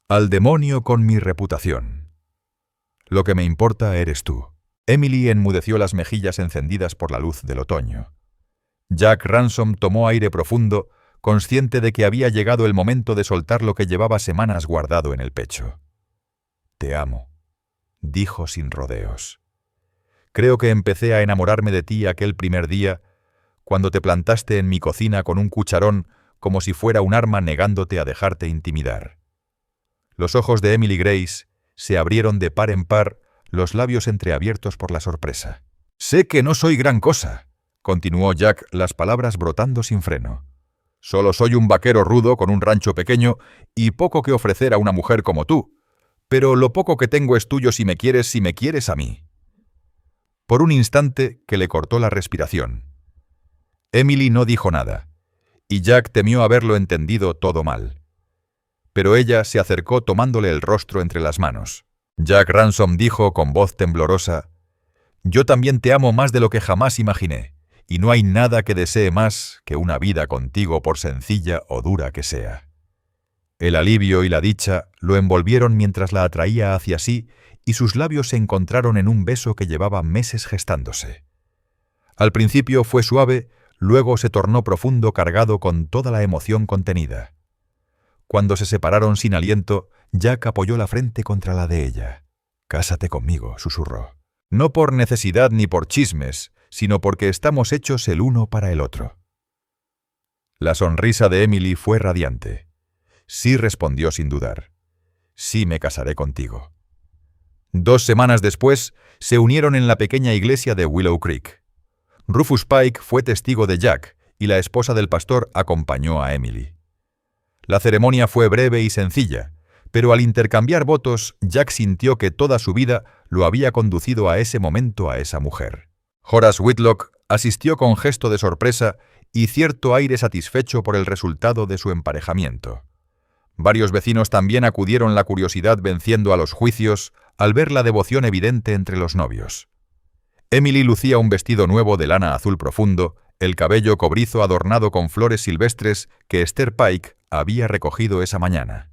«Al demonio con mi reputación. Lo que me importa eres tú». Emily enmudeció las mejillas encendidas por la luz del otoño. Jack Ransom tomó aire profundo, consciente de que había llegado el momento de soltar lo que llevaba semanas guardado en el pecho. «Te amo», dijo sin rodeos. «Creo que empecé a enamorarme de ti aquel primer día, cuando te plantaste en mi cocina con un cucharón como si fuera un arma negándote a dejarte intimidar». Los ojos de Emily Grace se abrieron de par en par, los labios entreabiertos por la sorpresa. «Sé que no soy gran cosa», continuó Jack, las palabras brotando sin freno. «Solo soy un vaquero rudo con un rancho pequeño y poco que ofrecer a una mujer como tú. Pero lo poco que tengo es tuyo si me quieres a mí». Por un instante que le cortó la respiración. Emily no dijo nada, y Jack temió haberlo entendido todo mal. Pero ella se acercó tomándole el rostro entre las manos. Jack Ransom dijo con voz temblorosa: «Yo también te amo más de lo que jamás imaginé, y no hay nada que desee más que una vida contigo por sencilla o dura que sea». El alivio y la dicha lo envolvieron mientras la atraía hacia sí y sus labios se encontraron en un beso que llevaba meses gestándose. Al principio fue suave, luego se tornó profundo, cargado con toda la emoción contenida. Cuando se separaron sin aliento, Jack apoyó la frente contra la de ella. «Cásate conmigo», susurró. «No por necesidad ni por chismes, sino porque estamos hechos el uno para el otro». La sonrisa de Emily fue radiante. «Sí», respondió sin dudar. «Sí, me casaré contigo». 2 semanas después, se unieron en la pequeña iglesia de Willow Creek. Rufus Pike fue testigo de Jack y la esposa del pastor acompañó a Emily. La ceremonia fue breve y sencilla, pero al intercambiar votos, Jack sintió que toda su vida lo había conducido a ese momento, a esa mujer. Horace Whitlock asistió con gesto de sorpresa y cierto aire satisfecho por el resultado de su emparejamiento. Varios vecinos también acudieron, la curiosidad venciendo a los juicios al ver la devoción evidente entre los novios. Emily lucía un vestido nuevo de lana azul profundo, el cabello cobrizo adornado con flores silvestres que Esther Pike había recogido esa mañana.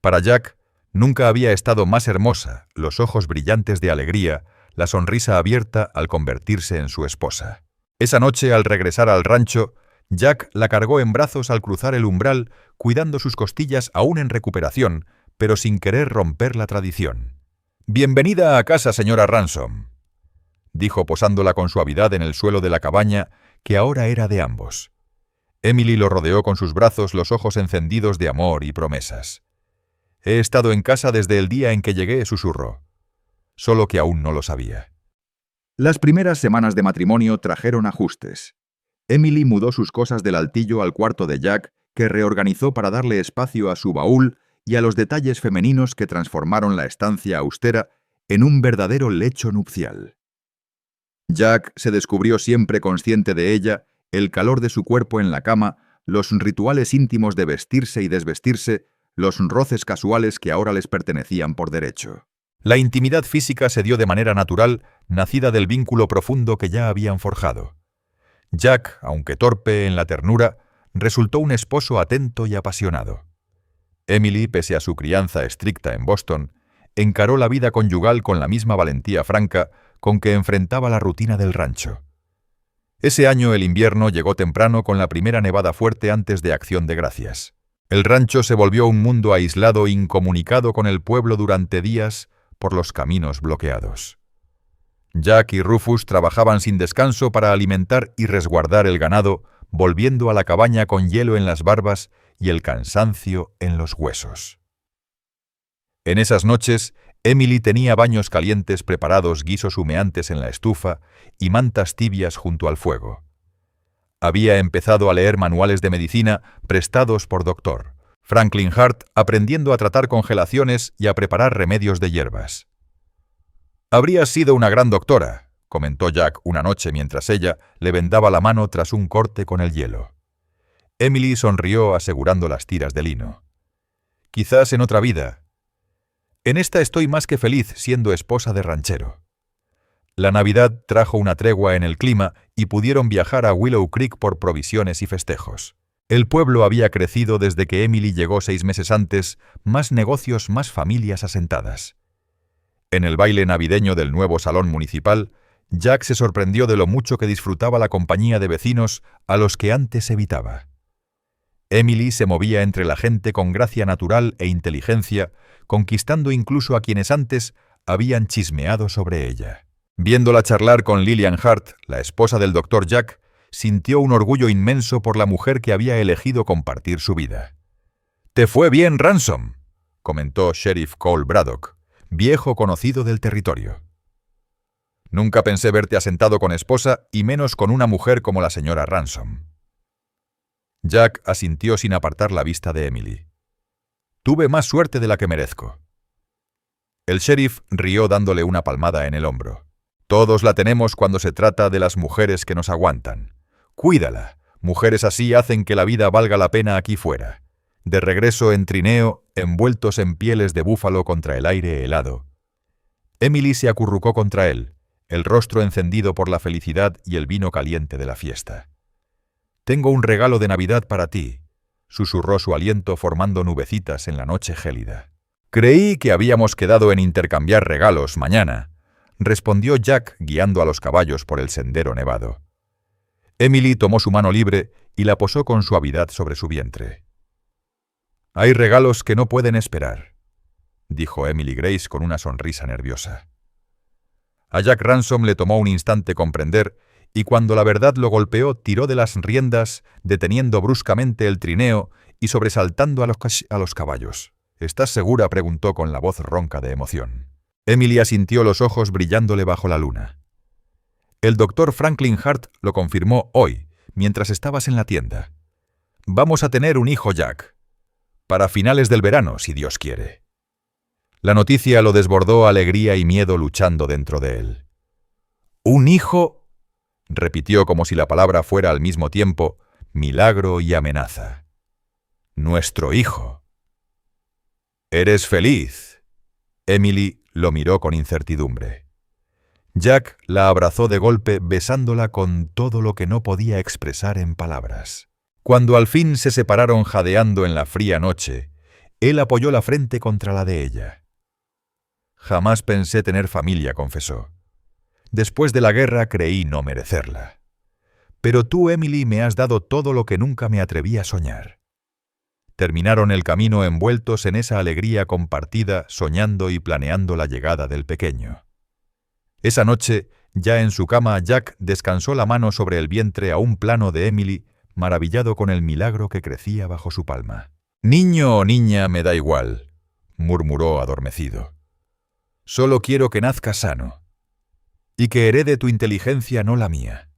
Para Jack, nunca había estado más hermosa, los ojos brillantes de alegría, la sonrisa abierta al convertirse en su esposa. Esa noche, al regresar al rancho, Jack la cargó en brazos al cruzar el umbral, cuidando sus costillas aún en recuperación, pero sin querer romper la tradición. «Bienvenida a casa, señora Ransom», dijo posándola con suavidad en el suelo de la cabaña, que ahora era de ambos. Emily lo rodeó con sus brazos, los ojos encendidos de amor y promesas. «He estado en casa desde el día en que llegué», susurró. Solo que aún no lo sabía. Las primeras semanas de matrimonio trajeron ajustes. Emily mudó sus cosas del altillo al cuarto de Jack, que reorganizó para darle espacio a su baúl y a los detalles femeninos que transformaron la estancia austera en un verdadero lecho nupcial. Jack se descubrió siempre consciente de ella, el calor de su cuerpo en la cama, los rituales íntimos de vestirse y desvestirse, los roces casuales que ahora les pertenecían por derecho. La intimidad física se dio de manera natural, nacida del vínculo profundo que ya habían forjado. Jack, aunque torpe en la ternura, resultó un esposo atento y apasionado. Emily, pese a su crianza estricta en Boston, encaró la vida conyugal con la misma valentía franca con que enfrentaba la rutina del rancho. Ese año el invierno llegó temprano con la primera nevada fuerte antes de Acción de Gracias. El rancho se volvió un mundo aislado, incomunicado con el pueblo durante días por los caminos bloqueados. Jack y Rufus trabajaban sin descanso para alimentar y resguardar el ganado, volviendo a la cabaña con hielo en las barbas y el cansancio en los huesos. En esas noches, Emily tenía baños calientes preparados, guisos humeantes en la estufa y mantas tibias junto al fuego. Había empezado a leer manuales de medicina prestados por Dr. Franklin Hart, aprendiendo a tratar congelaciones y a preparar remedios de hierbas. «Habrías sido una gran doctora», comentó Jack una noche mientras ella le vendaba la mano tras un corte con el hielo. Emily sonrió asegurando las tiras de lino. «Quizás en otra vida. En esta estoy más que feliz siendo esposa de ranchero». La Navidad trajo una tregua en el clima y pudieron viajar a Willow Creek por provisiones y festejos. El pueblo había crecido desde que Emily llegó 6 meses antes, más negocios, más familias asentadas. En el baile navideño del nuevo salón municipal, Jack se sorprendió de lo mucho que disfrutaba la compañía de vecinos a los que antes evitaba. Emily se movía entre la gente con gracia natural e inteligencia, conquistando incluso a quienes antes habían chismeado sobre ella. Viéndola charlar con Lillian Hart, la esposa del Dr. Jack, sintió un orgullo inmenso por la mujer que había elegido compartir su vida. «Te fue bien, Ransom», comentó Sheriff Cole Braddock, viejo conocido del territorio. «Nunca pensé verte asentado con esposa y menos con una mujer como la señora Ransom». Jack asintió sin apartar la vista de Emily. «Tuve más suerte de la que merezco». El sheriff rió dándole una palmada en el hombro. «Todos la tenemos cuando se trata de las mujeres que nos aguantan. Cuídala. Mujeres así hacen que la vida valga la pena aquí fuera. De regreso en trineo, envueltos en pieles de búfalo contra el aire helado». Emily se acurrucó contra él, el rostro encendido por la felicidad y el vino caliente de la fiesta. «Tengo un regalo de Navidad para ti», susurró su aliento formando nubecitas en la noche gélida. «Creí que habíamos quedado en intercambiar regalos mañana», respondió Jack guiando a los caballos por el sendero nevado. Emily tomó su mano libre y la posó con suavidad sobre su vientre. «Hay regalos que no pueden esperar», dijo Emily Grace con una sonrisa nerviosa. A Jack Ransom le tomó un instante comprender, y cuando la verdad lo golpeó, tiró de las riendas, deteniendo bruscamente el trineo y sobresaltando a los caballos. «¿Estás segura?», preguntó con la voz ronca de emoción. Emily asintió, los ojos brillándole bajo la luna. «El doctor Franklin Hart lo confirmó hoy, mientras estabas en la tienda. Vamos a tener un hijo, Jack. Para finales del verano, si Dios quiere». La noticia lo desbordó alegría y miedo luchando dentro de él. «¿Un hijo?», repitió como si la palabra fuera al mismo tiempo milagro y amenaza. «Nuestro hijo». «¿Eres feliz?». Emily lo miró con incertidumbre. Jack la abrazó de golpe, besándola con todo lo que no podía expresar en palabras. Cuando al fin se separaron jadeando en la fría noche, él apoyó la frente contra la de ella. «Jamás pensé tener familia», confesó. «Después de la guerra creí no merecerla. Pero tú, Emily, me has dado todo lo que nunca me atreví a soñar». Terminaron el camino envueltos en esa alegría compartida, soñando y planeando la llegada del pequeño. Esa noche, ya en su cama, Jack descansó la mano sobre el vientre a un plano de Emily, maravillado con el milagro que crecía bajo su palma. «Niño o niña, me da igual», murmuró adormecido. «Solo quiero que nazca sano, y que herede tu inteligencia, no la mía».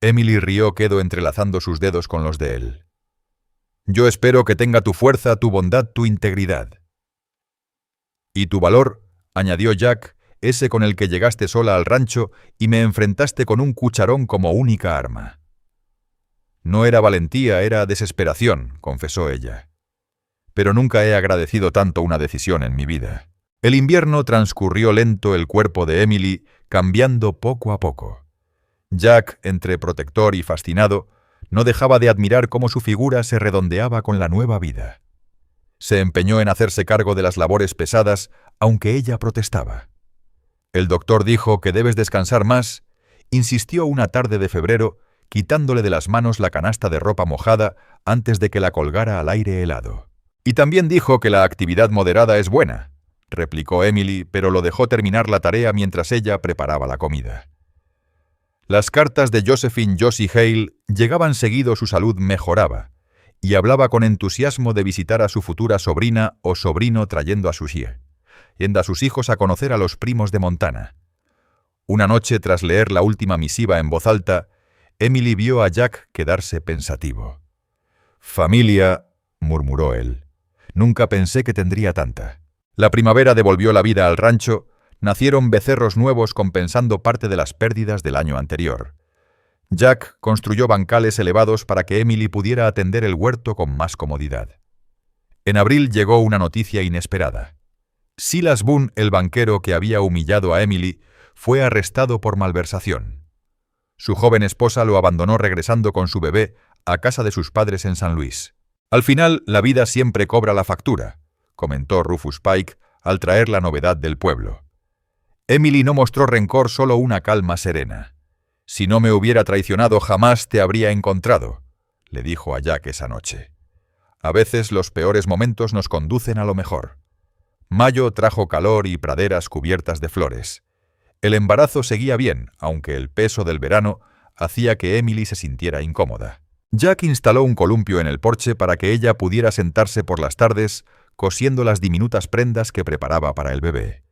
Emily rió quedo entrelazando sus dedos con los de él. «Yo espero que tenga tu fuerza, tu bondad, tu integridad». «Y tu valor», añadió Jack, «ese con el que llegaste sola al rancho y me enfrentaste con un cucharón como única arma». «No era valentía, era desesperación», confesó ella. «Pero nunca he agradecido tanto una decisión en mi vida». El invierno transcurrió lento el cuerpo de Emily, cambiando poco a poco. Jack, entre protector y fascinado, no dejaba de admirar cómo su figura se redondeaba con la nueva vida. Se empeñó en hacerse cargo de las labores pesadas, aunque ella protestaba. El doctor dijo que debes descansar más, insistió una tarde de febrero, quitándole de las manos la canasta de ropa mojada antes de que la colgara al aire helado. «Y también dijo que la actividad moderada es buena», replicó Emily, pero lo dejó terminar la tarea mientras ella preparaba la comida. Las cartas de Josephine Josie Hale llegaban seguido, su salud mejoraba, y hablaba con entusiasmo de visitar a su futura sobrina o sobrino trayendo a sus hijos a conocer a los primos de Montana. Una noche, tras leer la última misiva en voz alta, Emily vio a Jack quedarse pensativo. «Familia», murmuró él. «Nunca pensé que tendría tanta». La primavera devolvió la vida al rancho, nacieron becerros nuevos compensando parte de las pérdidas del año anterior. Jack construyó bancales elevados para que Emily pudiera atender el huerto con más comodidad. En abril llegó una noticia inesperada. Silas Boone, el banquero que había humillado a Emily, fue arrestado por malversación. Su joven esposa lo abandonó regresando con su bebé a casa de sus padres en San Luis. «Al final, la vida siempre cobra la factura», comentó Rufus Pike al traer la novedad del pueblo. Emily no mostró rencor, solo una calma serena. «Si no me hubiera traicionado, jamás te habría encontrado», le dijo a Jack esa noche. A veces los peores momentos nos conducen a lo mejor. Mayo trajo calor y praderas cubiertas de flores. El embarazo seguía bien, aunque el peso del verano hacía que Emily se sintiera incómoda. Jack instaló un columpio en el porche para que ella pudiera sentarse por las tardes cosiendo las diminutas prendas que preparaba para el bebé.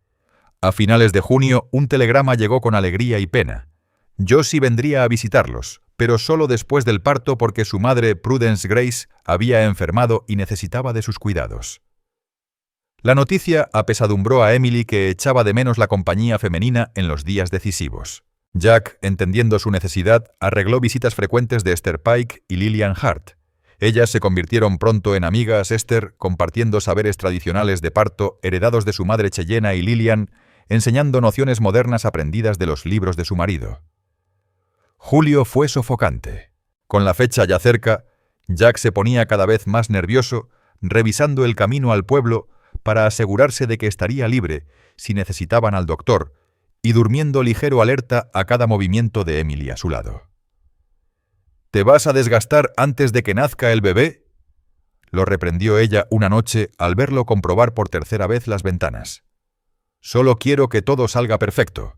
A finales de junio, un telegrama llegó con alegría y pena. Josie vendría a visitarlos, pero solo después del parto porque su madre, Prudence Grace, había enfermado y necesitaba de sus cuidados. La noticia apesadumbró a Emily, que echaba de menos la compañía femenina en los días decisivos. Jack, entendiendo su necesidad, arregló visitas frecuentes de Esther Pike y Lillian Hart. Ellas se convirtieron pronto en amigas. Esther, compartiendo saberes tradicionales de parto heredados de su madre Cheyenne, y Lillian, enseñando nociones modernas aprendidas de los libros de su marido. Julio fue sofocante. Con la fecha ya cerca, Jack se ponía cada vez más nervioso, revisando el camino al pueblo para asegurarse de que estaría libre si necesitaban al doctor, y durmiendo ligero alerta a cada movimiento de Emily a su lado. «¿Te vas a desgastar antes de que nazca el bebé?», lo reprendió ella una noche al verlo comprobar por tercera vez las ventanas. «Solo quiero que todo salga perfecto»,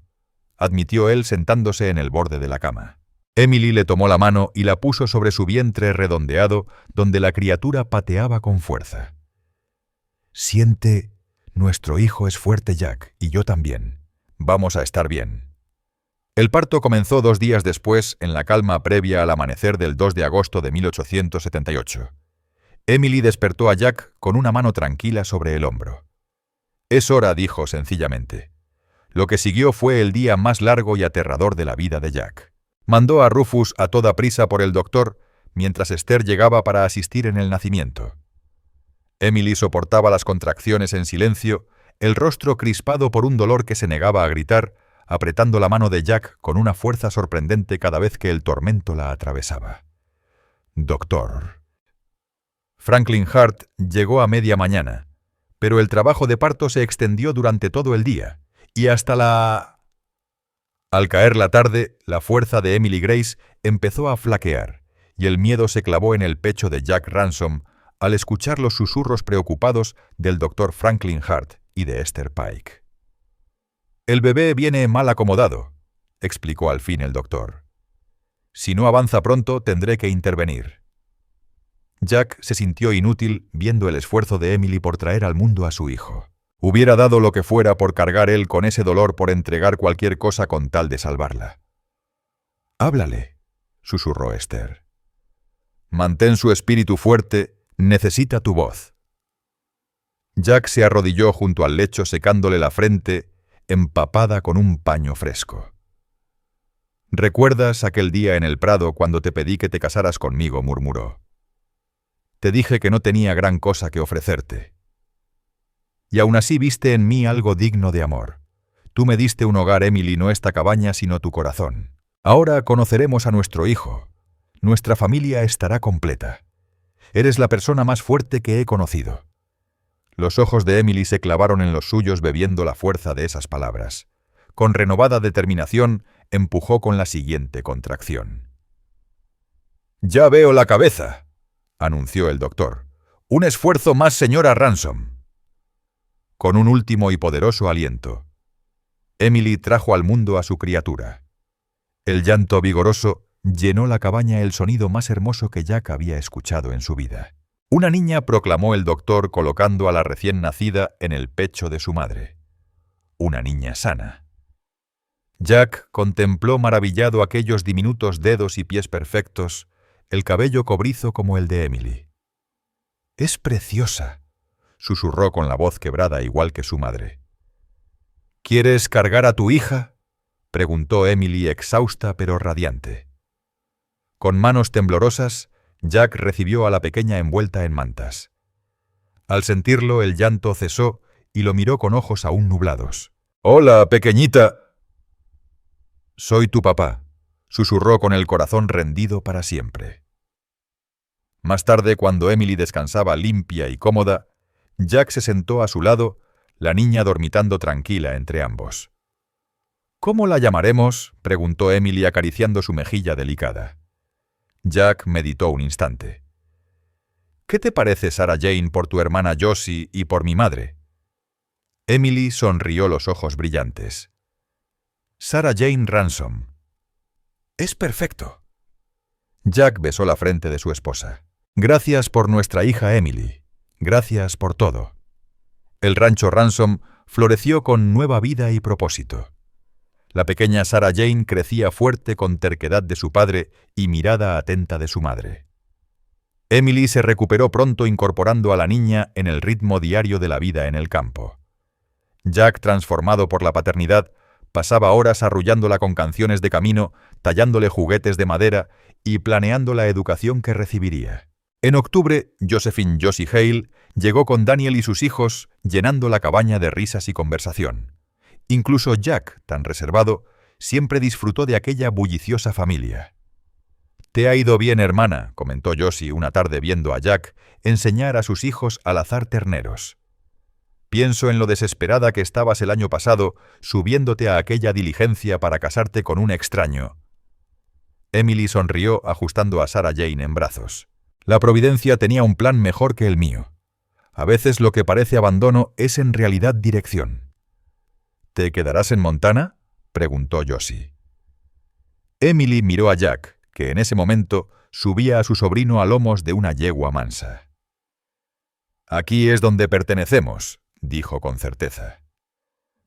admitió él sentándose en el borde de la cama. Emily le tomó la mano y la puso sobre su vientre redondeado, donde la criatura pateaba con fuerza. «Siente, nuestro hijo es fuerte, Jack, y yo también. Vamos a estar bien». El parto comenzó 2 días después, en la calma previa al amanecer del 2 de agosto de 1878. Emily despertó a Jack con una mano tranquila sobre el hombro. «Es hora», dijo sencillamente. Lo que siguió fue el día más largo y aterrador de la vida de Jack. Mandó a Rufus a toda prisa por el doctor, mientras Esther llegaba para asistir en el nacimiento. Emily soportaba las contracciones en silencio, el rostro crispado por un dolor que se negaba a gritar, apretando la mano de Jack con una fuerza sorprendente cada vez que el tormento la atravesaba. «Doctor». Franklin Hart llegó a media mañana, pero el trabajo de parto se extendió durante todo el día, y hasta la... Al caer la tarde, la fuerza de Emily Grace empezó a flaquear, y el miedo se clavó en el pecho de Jack Ransom al escuchar los susurros preocupados del doctor Franklin Hart y de Esther Pike. «El bebé viene mal acomodado», explicó al fin el doctor. «Si no avanza pronto, tendré que intervenir». Jack se sintió inútil viendo el esfuerzo de Emily por traer al mundo a su hijo. Hubiera dado lo que fuera por cargar él con ese dolor, por entregar cualquier cosa con tal de salvarla. «Háblale», susurró Esther. «Mantén su espíritu fuerte, necesita tu voz». Jack se arrodilló junto al lecho, secándole la frente, empapada con un paño fresco. «¿Recuerdas aquel día en el prado cuando te pedí que te casaras conmigo?», murmuró. «Te dije que no tenía gran cosa que ofrecerte. Y aún así viste en mí algo digno de amor. Tú me diste un hogar, Emily, no esta cabaña, sino tu corazón. Ahora conoceremos a nuestro hijo. Nuestra familia estará completa. Eres la persona más fuerte que he conocido». Los ojos de Emily se clavaron en los suyos, bebiendo la fuerza de esas palabras. Con renovada determinación, empujó con la siguiente contracción. «Ya veo la cabeza», anunció el doctor. «Un esfuerzo más, señora Ransom». Con un último y poderoso aliento, Emily trajo al mundo a su criatura. El llanto vigoroso llenó la cabaña, el sonido más hermoso que Jack había escuchado en su vida. «Una niña», proclamó el doctor, colocando a la recién nacida en el pecho de su madre. «Una niña sana». Jack contempló maravillado aquellos diminutos dedos y pies perfectos, el cabello cobrizo como el de Emily. «Es preciosa», susurró con la voz quebrada igual que su madre. «¿Quieres cargar a tu hija?», preguntó Emily, exhausta pero radiante. Con manos temblorosas, Jack recibió a la pequeña envuelta en mantas. Al sentirlo, el llanto cesó y lo miró con ojos aún nublados. «Hola, pequeñita». «Soy tu papá», susurró con el corazón rendido para siempre. Más tarde, cuando Emily descansaba limpia y cómoda, Jack se sentó a su lado, la niña dormitando tranquila entre ambos. «¿Cómo la llamaremos?», preguntó Emily acariciando su mejilla delicada. Jack meditó un instante. ¿Qué te parece, Sarah Jane, por tu hermana Josie y por mi madre? Emily sonrió los ojos brillantes. Sarah Jane Ransom. Es perfecto. Jack besó la frente de su esposa. Gracias por nuestra hija Emily. Gracias por todo. El rancho Ransom floreció con nueva vida y propósito. La pequeña Sarah Jane crecía fuerte con terquedad de su padre y mirada atenta de su madre. Emily se recuperó pronto incorporando a la niña en el ritmo diario de la vida en el campo. Jack, transformado por la paternidad, pasaba horas arrullándola con canciones de camino, tallándole juguetes de madera y planeando la educación que recibiría. En octubre, Josephine Josie Hale llegó con Daniel y sus hijos, llenando la cabaña de risas y conversación. Incluso Jack, tan reservado, siempre disfrutó de aquella bulliciosa familia. «Te ha ido bien, hermana», comentó Josie una tarde viendo a Jack enseñar a sus hijos a lazar terneros. «Pienso en lo desesperada que estabas el año pasado subiéndote a aquella diligencia para casarte con un extraño». Emily sonrió ajustando a Sarah Jane en brazos. «La providencia tenía un plan mejor que el mío. A veces lo que parece abandono es en realidad dirección». «¿Te quedarás en Montana?», preguntó Josie. Emily miró a Jack, que en ese momento subía a su sobrino a lomos de una yegua mansa. «Aquí es donde pertenecemos», dijo con certeza.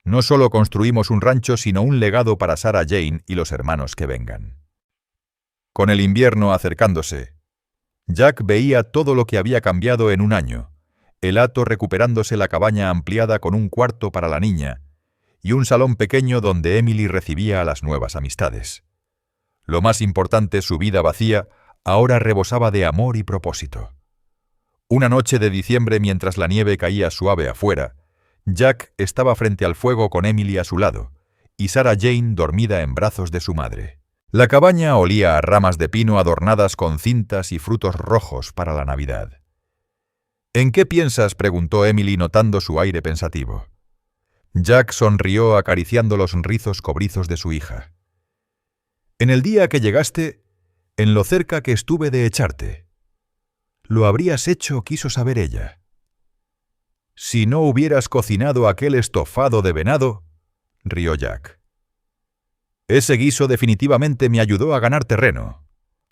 «No solo construimos un rancho, sino un legado para Sarah Jane y los hermanos que vengan». Con el invierno acercándose, Jack veía todo lo que había cambiado en un año, el hato recuperándose la cabaña ampliada con un cuarto para la niña y un salón pequeño donde Emily recibía a las nuevas amistades. Lo más importante, su vida vacía, ahora rebosaba de amor y propósito. Una noche de diciembre, mientras la nieve caía suave afuera, Jack estaba frente al fuego con Emily a su lado, y Sarah Jane dormida en brazos de su madre. La cabaña olía a ramas de pino adornadas con cintas y frutos rojos para la Navidad. «¿En qué piensas?», preguntó Emily notando su aire pensativo. Jack sonrió acariciando los rizos cobrizos de su hija. «En el día que llegaste, en lo cerca que estuve de echarte. ¿Lo habrías hecho?», quiso saber ella. «Si no hubieras cocinado aquel estofado de venado», rió Jack. «Ese guiso definitivamente me ayudó a ganar terreno»,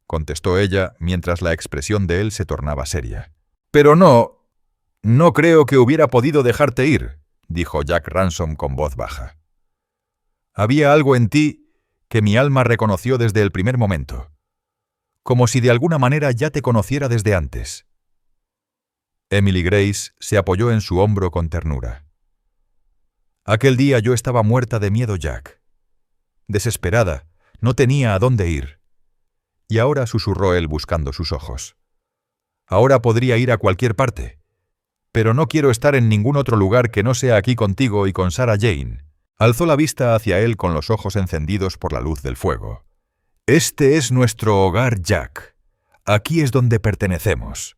contestó ella mientras la expresión de él se tornaba seria. «Pero no creo que hubiera podido dejarte ir», dijo Jack Ransom con voz baja. «Había algo en ti que mi alma reconoció desde el primer momento, como si de alguna manera ya te conociera desde antes». Emily Grace se apoyó en su hombro con ternura. «Aquel día yo estaba muerta de miedo, Jack. Desesperada, no tenía a dónde ir». Y ahora, susurró él buscando sus ojos, «ahora podría ir a cualquier parte, pero no quiero estar en ningún otro lugar que no sea aquí contigo y con Sarah Jane». Alzó la vista hacia él con los ojos encendidos por la luz del fuego. «Este es nuestro hogar, Jack. Aquí es donde pertenecemos».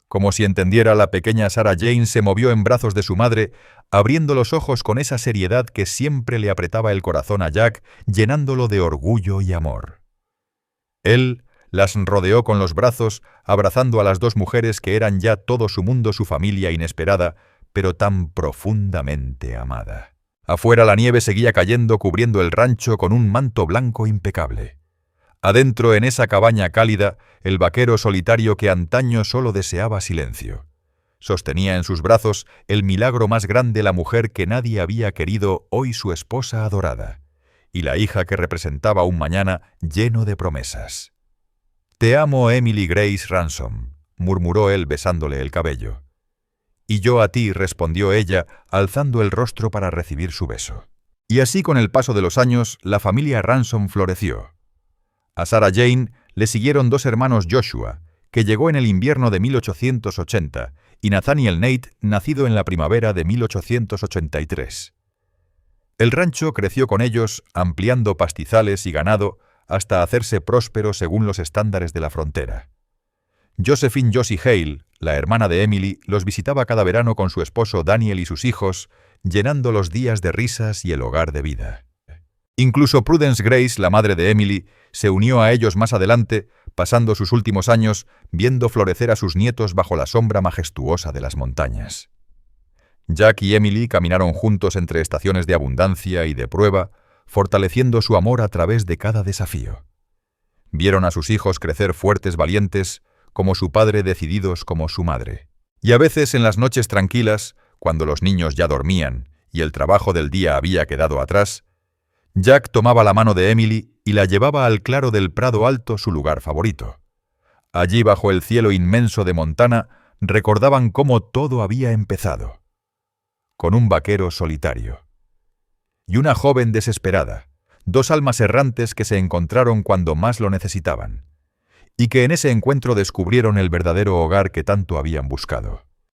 Como si entendiera, la pequeña Sarah Jane se movió en brazos de su madre, abriendo los ojos con esa seriedad que siempre le apretaba el corazón a Jack, llenándolo de orgullo y amor. Él las rodeó con los brazos, abrazando a las dos mujeres que eran ya todo su mundo, su familia inesperada, pero tan profundamente amada. Afuera la nieve seguía cayendo, cubriendo el rancho con un manto blanco impecable. Adentro, en esa cabaña cálida, el vaquero solitario que antaño solo deseaba silencio. Sostenía en sus brazos el milagro más grande, la mujer que nadie había querido, hoy su esposa adorada, y la hija que representaba un mañana lleno de promesas. «Te amo, Emily Grace Ransom», murmuró él besándole el cabello. «Y yo a ti», respondió ella, alzando el rostro para recibir su beso. Y así, con el paso de los años, la familia Ransom floreció. A Sarah Jane le siguieron dos hermanos, Joshua, que llegó en el invierno de 1880, y Nathaniel Nate, nacido en la primavera de 1883. El rancho creció con ellos, ampliando pastizales y ganado hasta hacerse próspero según los estándares de la frontera. Josephine Josie Hale, la hermana de Emily, los visitaba cada verano con su esposo Daniel y sus hijos, llenando los días de risas y el hogar de vida. Incluso Prudence Grace, la madre de Emily, se unió a ellos más adelante pasando sus últimos años viendo florecer a sus nietos bajo la sombra majestuosa de las montañas. Jack y Emily caminaron juntos entre estaciones de abundancia y de prueba, fortaleciendo su amor a través de cada desafío. Vieron a sus hijos crecer fuertes, valientes, como su padre, decididos como su madre. Y a veces en las noches tranquilas, cuando los niños ya dormían y el trabajo del día había quedado atrás, Jack tomaba la mano de Emily y la llevaba al claro del Prado Alto, su lugar favorito. Allí, bajo el cielo inmenso de Montana, recordaban cómo todo había empezado. Con un vaquero solitario. Y una joven desesperada, dos almas errantes que se encontraron cuando más lo necesitaban, y que en ese encuentro descubrieron el verdadero hogar que tanto habían buscado.